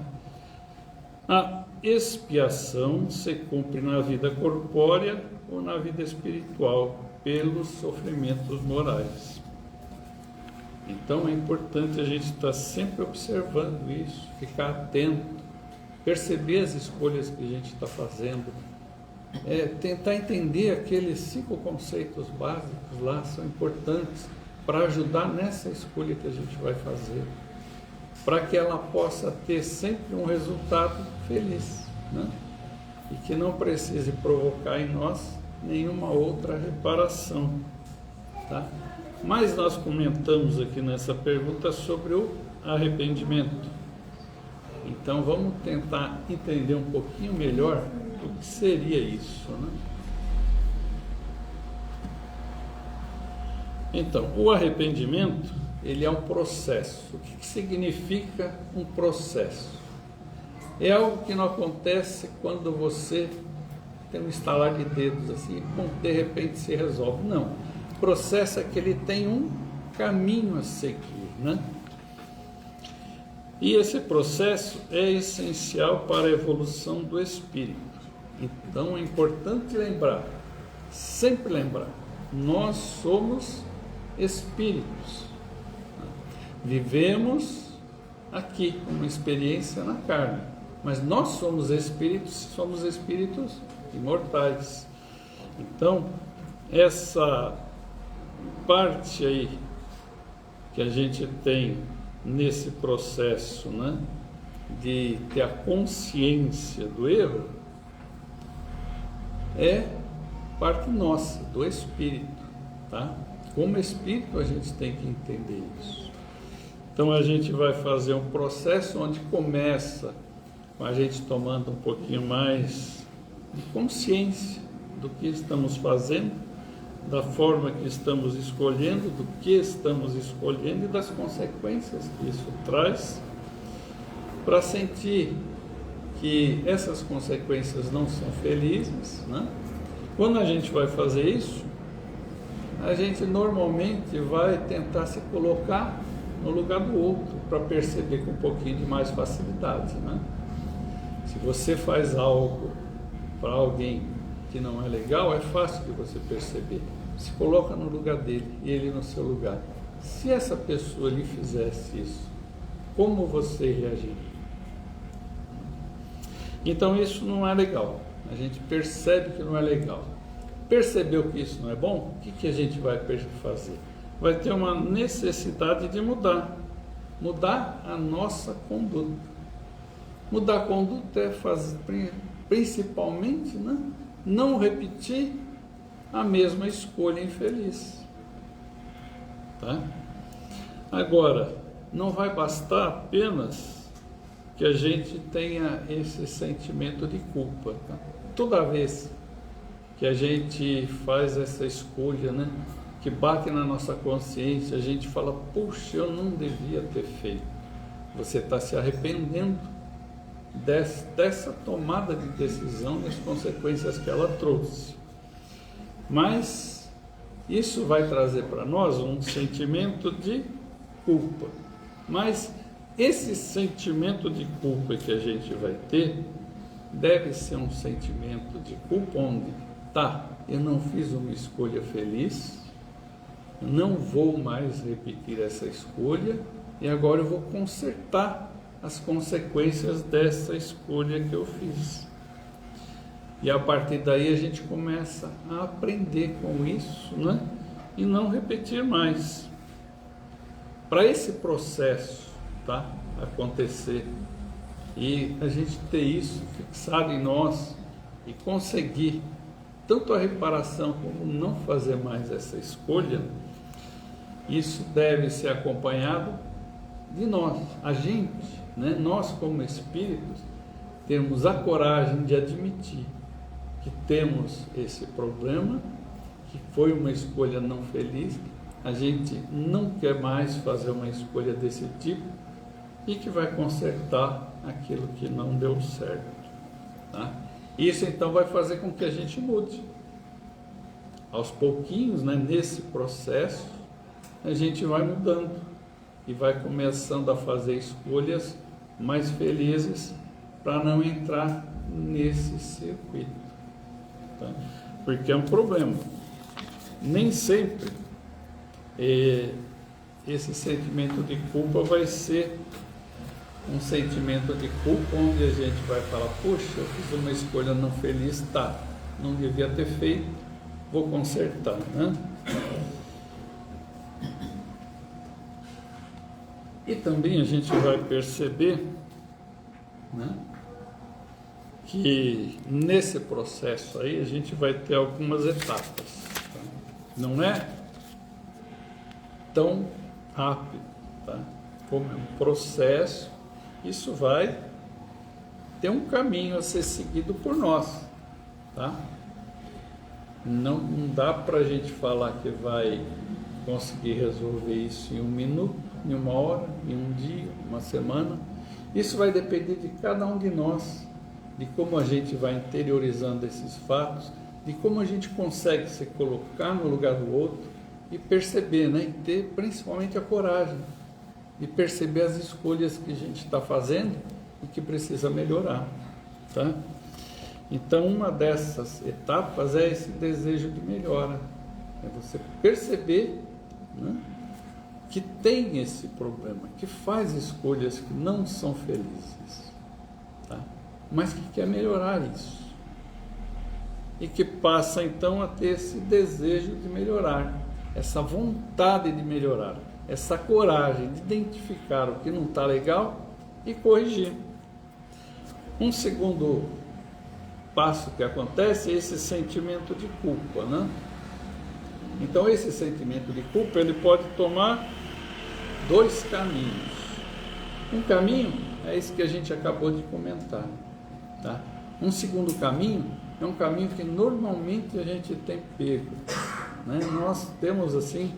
A expiação se cumpre na vida corpórea ou na vida espiritual, pelos sofrimentos morais. Então é importante a gente estar sempre observando isso, ficar atento, perceber as escolhas que a gente está fazendo, tentar entender aqueles 5 conceitos básicos lá, são importantes para ajudar nessa escolha que a gente vai fazer, para que ela possa ter sempre um resultado feliz, né? E que não precise provocar em nós nenhuma outra reparação, tá? Mas nós comentamos aqui nessa pergunta sobre o arrependimento. Então vamos tentar entender um pouquinho melhor o que seria isso, né? Então, o arrependimento, ele é um processo. O que significa um processo? É algo que não acontece quando você tem um estalar de dedos assim, e de repente se resolve. Não. O processo é que ele tem um caminho a seguir, né? E esse processo é essencial para a evolução do espírito. Então é importante lembrar, sempre lembrar, nós somos espíritos. Vivemos aqui uma experiência na carne, mas nós somos espíritos imortais. Então, essa parte aí que a gente tem nesse processo, né, de ter a consciência do erro, é parte nossa, do espírito, tá? Como espírito a gente tem que entender isso. Então a gente vai fazer um processo onde começa com a gente tomando um pouquinho mais de consciência do que estamos fazendo, da forma que estamos escolhendo, do que estamos escolhendo e das consequências que isso traz, para sentir que essas consequências não são felizes, né? Quando a gente vai fazer isso, a gente normalmente vai tentar se colocar no lugar do outro, para perceber com um pouquinho de mais facilidade, né? Se você faz algo para alguém que não é legal, é fácil de você perceber. Se coloca no lugar dele e ele no seu lugar. Se essa pessoa lhe fizesse isso, como você reagiria? Então isso não é legal. A gente percebe que não é legal. Percebeu que isso não é bom? O que a gente vai fazer? Vai ter uma necessidade de mudar a nossa conduta. Mudar a conduta é fazer, principalmente, né, não repetir a mesma escolha infeliz. Tá? Agora, não vai bastar apenas que a gente tenha esse sentimento de culpa. Tá? Toda vez que a gente faz essa escolha, né, que bate na nossa consciência, a gente fala, puxa, eu não devia ter feito. Você está se arrependendo dessa tomada de decisão e as consequências que ela trouxe. Mas isso vai trazer para nós um sentimento de culpa. Mas esse sentimento de culpa que a gente vai ter deve ser um sentimento de culpa onde, tá, eu não fiz uma escolha feliz, não vou mais repetir essa escolha e agora eu vou consertar as consequências dessa escolha que eu fiz. E a partir daí a gente começa a aprender com isso, né? E não repetir mais. Para esse processo, tá, acontecer e a gente ter isso fixado em nós e conseguir tanto a reparação como não fazer mais essa escolha, isso deve ser acompanhado de nós, a gente, né? Nós como espíritos, temos a coragem de admitir que temos esse problema, que foi uma escolha não feliz, a gente não quer mais fazer uma escolha desse tipo e que vai consertar aquilo que não deu certo. Tá? Isso então vai fazer com que a gente mude. Aos pouquinhos, né, nesse processo, a gente vai mudando e vai começando a fazer escolhas mais felizes para não entrar nesse circuito. Tá? Porque é um problema. Nem sempre esse sentimento de culpa vai ser um sentimento de culpa onde a gente vai falar, puxa, eu fiz uma escolha não feliz, tá, não devia ter feito, vou consertar, né? E também a gente vai perceber, né, que nesse processo aí a gente vai ter algumas etapas, tá? Não é tão rápido, tá? Como é um processo, isso vai ter um caminho a ser seguido por nós, tá? Não dá para a gente falar que vai conseguir resolver isso em 1 minuto, em 1 hora, em 1 dia, 1 semana. Isso vai depender de cada um de nós, de como a gente vai interiorizando esses fatos, de como a gente consegue se colocar no lugar do outro e perceber, né? E ter principalmente a coragem de perceber as escolhas que a gente está fazendo e que precisa melhorar, tá? Então, uma dessas etapas é esse desejo de melhora, é você perceber, né, que tem esse problema, que faz escolhas que não são felizes, tá? Mas que quer melhorar isso e que passa então a ter esse desejo de melhorar, essa vontade de melhorar, essa coragem de identificar o que não está legal e corrigir. Um segundo passo que acontece é esse sentimento de culpa, né? Então esse sentimento de culpa ele pode tomar 2 caminhos. Um caminho é esse que a gente acabou de comentar, tá? Um segundo caminho é um caminho que normalmente a gente tem pego, né? Nós temos assim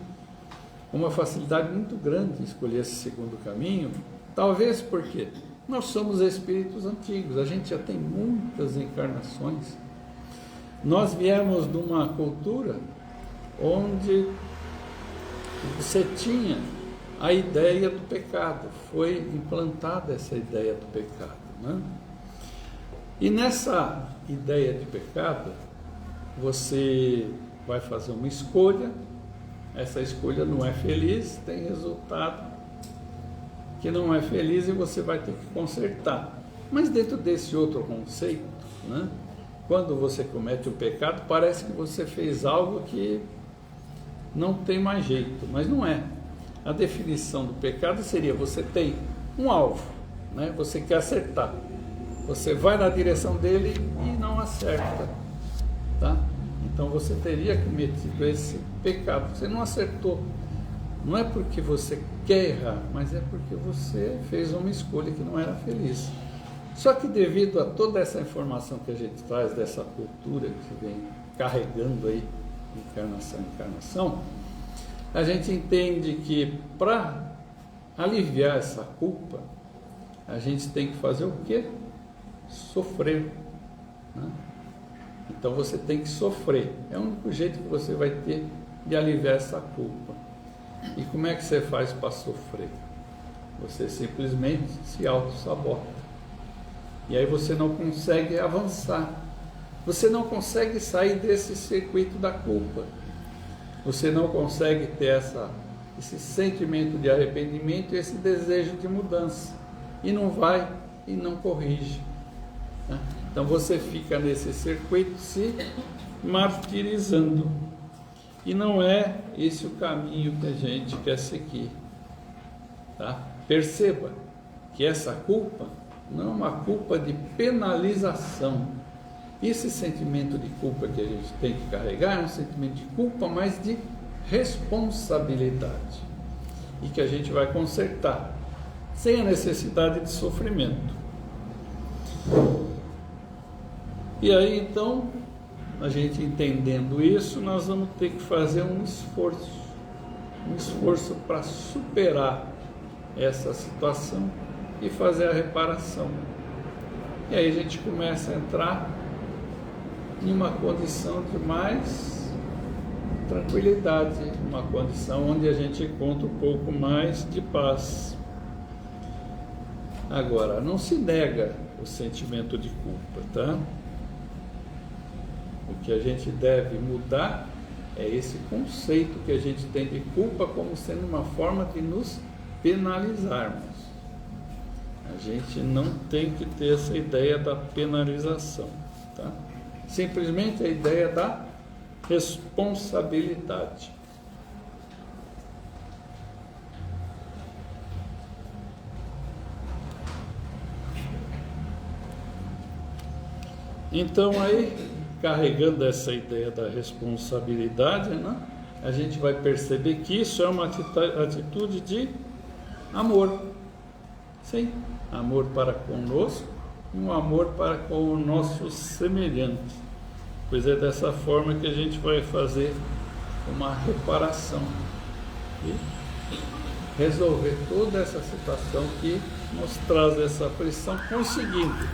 uma facilidade muito grande de escolher esse segundo caminho, talvez porque nós somos espíritos antigos, a gente já tem muitas encarnações. Nós viemos de uma cultura onde você tinha a ideia do pecado, foi implantada essa ideia do pecado, né? E nessa ideia de pecado, você vai fazer uma escolha, essa escolha não é feliz, tem resultado que não é feliz e você vai ter que consertar. Mas dentro desse outro conceito, né, quando você comete um pecado, parece que você fez algo que não tem mais jeito, mas não é. A definição do pecado seria: você tem um alvo, né, você quer acertar, você vai na direção dele e não acerta, tá? Então você teria cometido esse pecado, você não acertou. Não é porque você quer errar, mas é porque você fez uma escolha que não era feliz. Só que devido a toda essa informação que a gente traz dessa cultura que vem carregando aí, encarnação em encarnação, a gente entende que para aliviar essa culpa, a gente tem que fazer o quê? Sofrer, né? Então você tem que sofrer, é o único jeito que você vai ter de aliviar essa culpa. E como é que você faz para sofrer? Você simplesmente se auto-sabota. E aí você não consegue avançar. Você não consegue sair desse circuito da culpa. Você não consegue ter esse sentimento de arrependimento e esse desejo de mudança. E não vai e não corrige, né? Então você fica nesse circuito se martirizando. E não é esse o caminho que a gente quer seguir, tá? Perceba que essa culpa não é uma culpa de penalização. Esse sentimento de culpa que a gente tem que carregar é um sentimento de culpa, mas de responsabilidade. E que a gente vai consertar, sem a necessidade de sofrimento. E aí então, a gente entendendo isso, nós vamos ter que fazer um esforço para superar essa situação e fazer a reparação. E aí a gente começa a entrar em uma condição de mais tranquilidade, uma condição onde a gente encontra um pouco mais de paz. Agora, não se nega o sentimento de culpa, tá? O que a gente deve mudar é esse conceito que a gente tem de culpa como sendo uma forma de nos penalizarmos. A gente não tem que ter essa ideia da penalização, tá? Simplesmente a ideia da responsabilidade. Então aí, carregando essa ideia da responsabilidade, né, a gente vai perceber que isso é uma atitude de amor. Sim, amor para conosco e um amor para com o nosso semelhante. Pois é dessa forma que a gente vai fazer uma reparação e resolver toda essa situação que nos traz essa pressão, conseguindo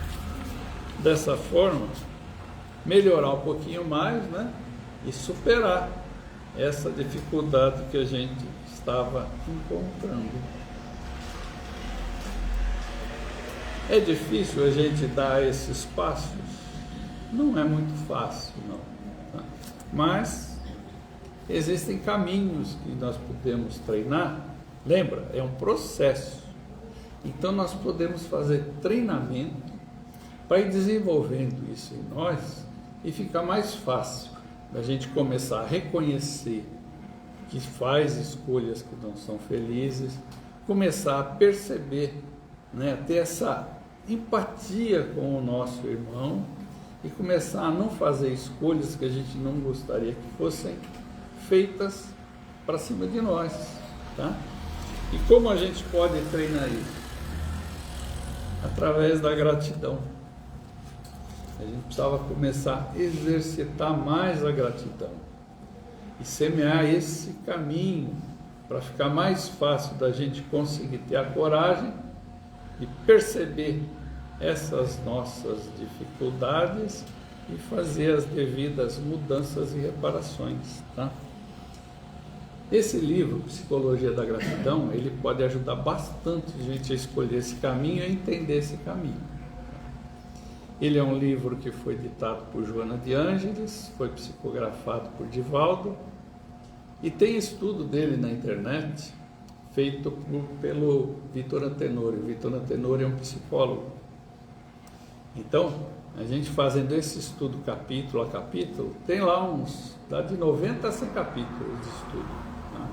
dessa forma melhorar um pouquinho mais, né? E superar essa dificuldade que a gente estava encontrando. É difícil a gente dar esses passos? Não é muito fácil, não. Tá? Mas existem caminhos que nós podemos treinar. Lembra, é um processo. Então nós podemos fazer treinamento para ir desenvolvendo isso em nós e ficar mais fácil da gente começar a reconhecer que faz escolhas que não são felizes, começar a perceber, né, ter essa empatia com o nosso irmão e começar a não fazer escolhas que a gente não gostaria que fossem feitas para cima de nós, tá? E como a gente pode treinar isso? Através da gratidão. A gente precisava começar a exercitar mais a gratidão e semear esse caminho para ficar mais fácil da gente conseguir ter a coragem de perceber essas nossas dificuldades e fazer as devidas mudanças e reparações, tá? Esse livro, Psicologia da Gratidão, ele pode ajudar bastante a gente a escolher esse caminho e a entender esse caminho. Ele é um livro que foi ditado por Joana de Ângeles, foi psicografado por Divaldo e tem estudo dele na internet feito pelo Vitor Antenori. O Vitor Antenori é um psicólogo. Então, a gente fazendo esse estudo capítulo a capítulo, tem lá dá de 90 a 100 capítulos de estudo. Tá?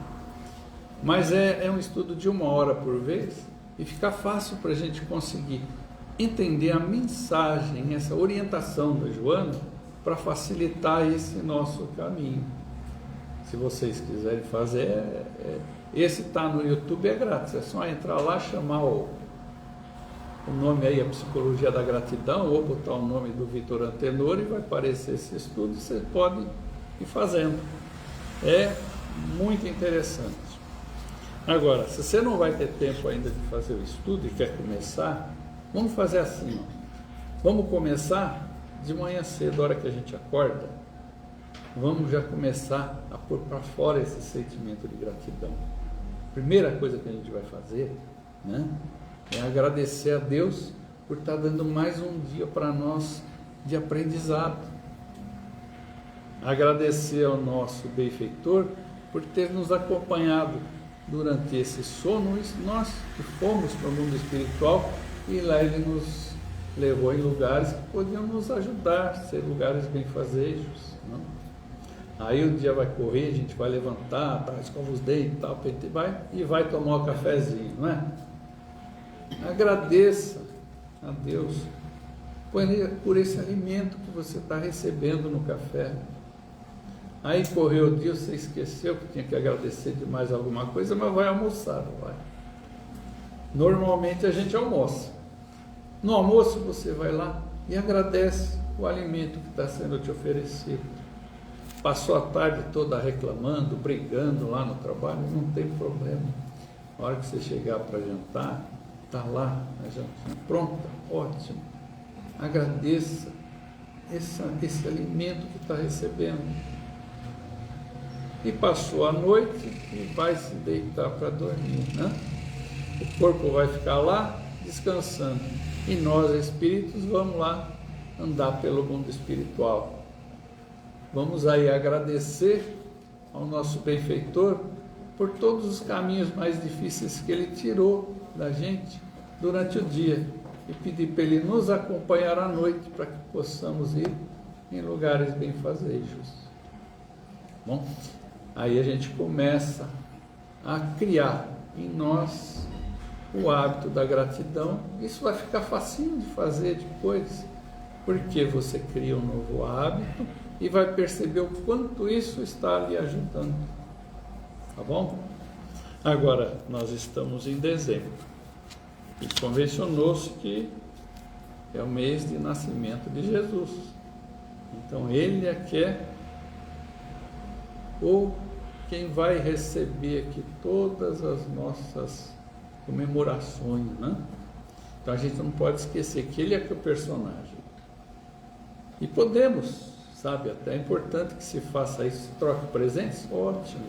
Mas é um estudo de 1 hora por vez e fica fácil para a gente conseguir entender a mensagem, essa orientação da Joana para facilitar esse nosso caminho. Se vocês quiserem fazer, esse está no YouTube, é grátis, é só entrar lá, chamar o nome aí, a Psicologia da Gratidão, ou botar o nome do Vitor Antenori e vai aparecer esse estudo, você pode ir fazendo. É muito interessante. Agora, se você não vai ter tempo ainda de fazer o estudo e quer começar, vamos fazer assim, ó. Vamos começar de manhã cedo, a hora que a gente acorda, vamos já começar a pôr para fora esse sentimento de gratidão. Primeira coisa que a gente vai fazer, né, é agradecer a Deus por estar dando mais um dia para nós de aprendizado. Agradecer ao nosso benfeitor por ter nos acompanhado durante esse sono, nós que fomos para o mundo espiritual e lá ele nos levou em lugares que podiam nos ajudar, ser lugares benfazejos, não? Aí o dia vai correr, a gente vai levantar, tá, escova os dentes, tal, e vai tomar um cafezinho, não é? Agradeça a Deus por esse alimento que você está recebendo no café. Aí correu o dia, você esqueceu que tinha que agradecer de mais alguma coisa, mas vai almoçar, não vai? Normalmente a gente almoça. No almoço você vai lá e agradece o alimento que está sendo te oferecido. Passou a tarde toda reclamando, brigando lá no trabalho, não tem problema. Na hora que você chegar para jantar, está lá a jantinha pronta, ótimo. agradeça esse alimento que está recebendo. E passou a noite e vai se deitar para dormir, né? O corpo vai ficar lá descansando. E nós, espíritos, vamos lá andar pelo mundo espiritual. Vamos aí agradecer ao nosso benfeitor por todos os caminhos mais difíceis que ele tirou da gente durante o dia e pedir para ele nos acompanhar à noite para que possamos ir em lugares benfazejos. Bom, aí a gente começa a criar em nós o hábito da gratidão. Isso vai ficar facinho de fazer depois, porque você cria um novo hábito e vai perceber o quanto isso está lhe ajudando. Tá bom? Agora, nós estamos em dezembro e convencionou-se que é o mês de nascimento de Jesus. Então, ele é que é quem vai receber aqui todas as nossas comemorações, né? Então, a gente não pode esquecer que ele é que é o personagem. E podemos, sabe, até é importante que se faça isso, se troque presentes, ótimo.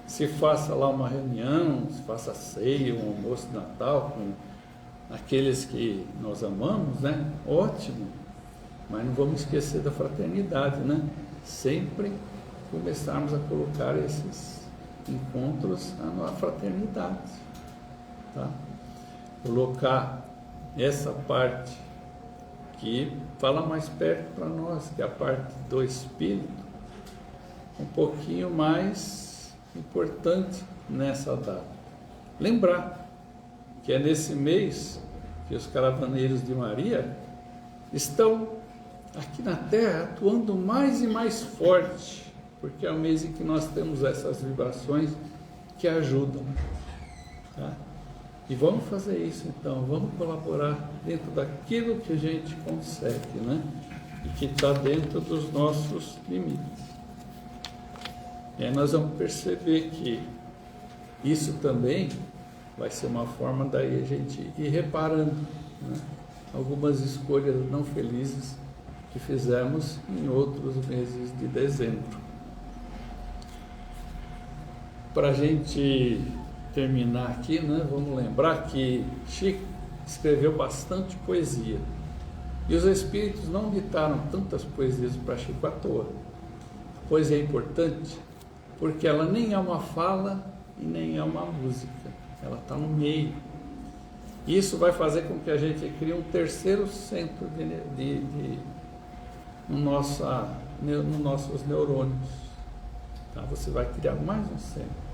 Se faça lá uma reunião, se faça ceia, um almoço de Natal com aqueles que nós amamos, né? Ótimo. Mas não vamos esquecer da fraternidade, né? Sempre começarmos a colocar esses encontros na fraternidade, tá? Colocar essa parte que fala mais perto para nós, que é a parte do espírito, um pouquinho mais importante nessa data. Lembrar que é nesse mês que os caravaneiros de Maria estão aqui na Terra atuando mais e mais forte, porque é o mês em que nós temos essas vibrações que ajudam, tá? E vamos fazer isso então, vamos colaborar dentro daquilo que a gente consegue, né? E que está dentro dos nossos limites. E aí nós vamos perceber que isso também vai ser uma forma daí a gente ir reparando, né, algumas escolhas não felizes que fizemos em outros meses de dezembro. Para a gente terminar aqui, né, vamos lembrar que Chico escreveu bastante poesia. E os espíritos não ditaram tantas poesias para Chico à toa. A poesia é importante porque ela nem é uma fala e nem é uma música, ela está no meio. Isso vai fazer com que a gente crie um terceiro centro nos nossos neurônios, tá? Você vai criar mais um centro,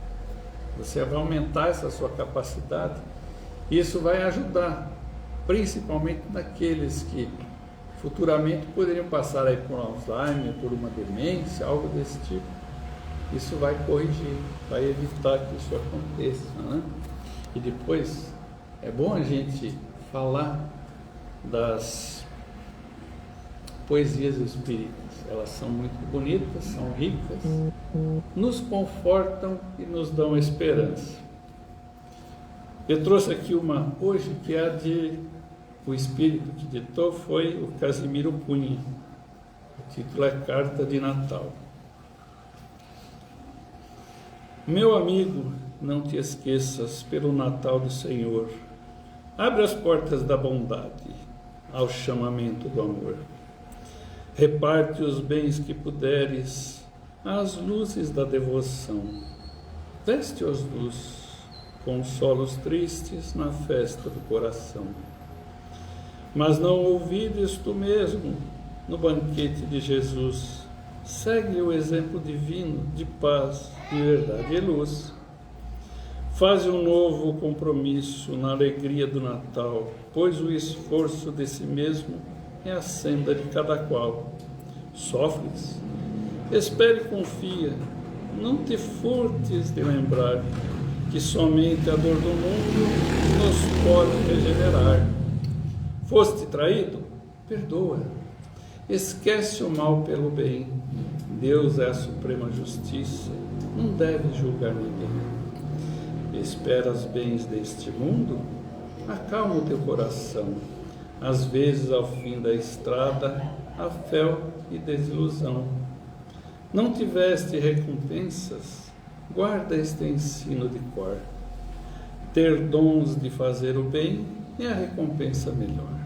você vai aumentar essa sua capacidade. Isso vai ajudar, principalmente naqueles que futuramente poderiam passar aí por Alzheimer, por uma demência, algo desse tipo. Isso vai corrigir, vai evitar que isso aconteça, né? E depois, é bom a gente falar das poesias espíritas. Elas são muito bonitas, são ricas, nos confortam e nos dão esperança. Eu trouxe aqui uma hoje que é a de... O espírito que ditou foi o Casimiro Cunha. O título é Carta de Natal. Meu amigo, não te esqueças pelo Natal do Senhor. Abre as portas da bondade ao chamamento do amor. Reparte os bens que puderes às luzes da devoção. Veste-os luz, consola os tristes na festa do coração. Mas não ouvides tu mesmo no banquete de Jesus. Segue o exemplo divino de paz, de verdade e luz. Faze um novo compromisso na alegria do Natal, pois o esforço de si mesmo é a senda de cada qual. Sofres? Espere e confia, não te furtes de lembrar que somente a dor do mundo nos pode regenerar. Foste traído? Perdoa. Esquece o mal pelo bem. Deus é a suprema justiça, não deve julgar ninguém. Espera os bens deste mundo? Acalma o teu coração. às vezes ao fim da estrada, há fel e desilusão. Não tiveste recompensas? Guarda este ensino de cor. Ter dons de fazer o bem é a recompensa melhor.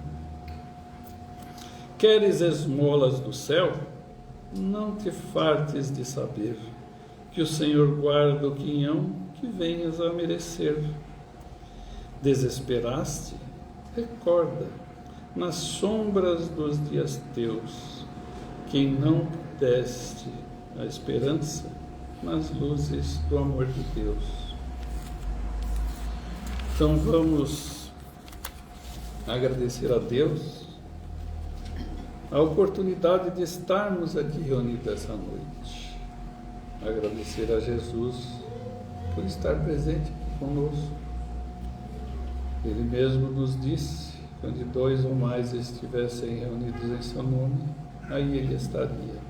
Queres esmolas do céu? Não te fartes de saber que o Senhor guarda o quinhão que venhas a merecer. Desesperaste? Recorda, nas sombras dos dias teus, quem não deste a esperança nas luzes do amor de Deus. Então vamos agradecer a Deus a oportunidade de estarmos aqui reunidos essa noite. Agradecer a Jesus por estar presente aqui conosco. Ele mesmo nos disse, onde 2 ou mais estivessem reunidos em seu nome, aí Ele estaria.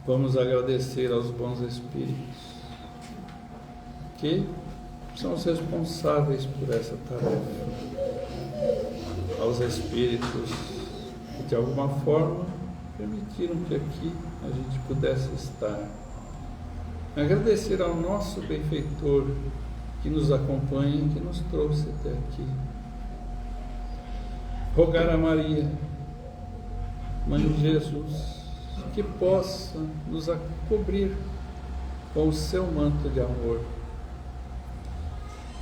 Vamos agradecer aos bons espíritos que são os responsáveis por essa tarefa. Aos espíritos que de alguma forma permitiram que aqui a gente pudesse estar. Agradecer ao nosso benfeitor que nos acompanha, que nos trouxe até aqui. Rogar a Maria, Mãe de Jesus, que possa nos cobrir com o seu manto de amor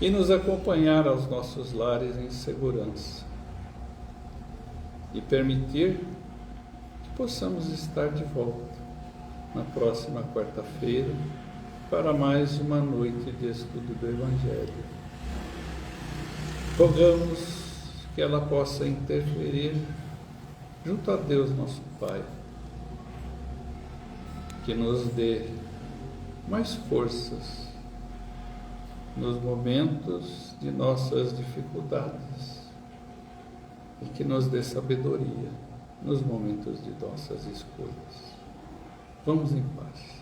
e nos acompanhar aos nossos lares em segurança e permitir que possamos estar de volta na próxima quarta-feira para mais uma noite de estudo do Evangelho. Rogamos que ela possa interferir junto a Deus nosso Pai, que nos dê mais forças nos momentos de nossas dificuldades e que nos dê sabedoria nos momentos de nossas escolhas. Vamos em paz.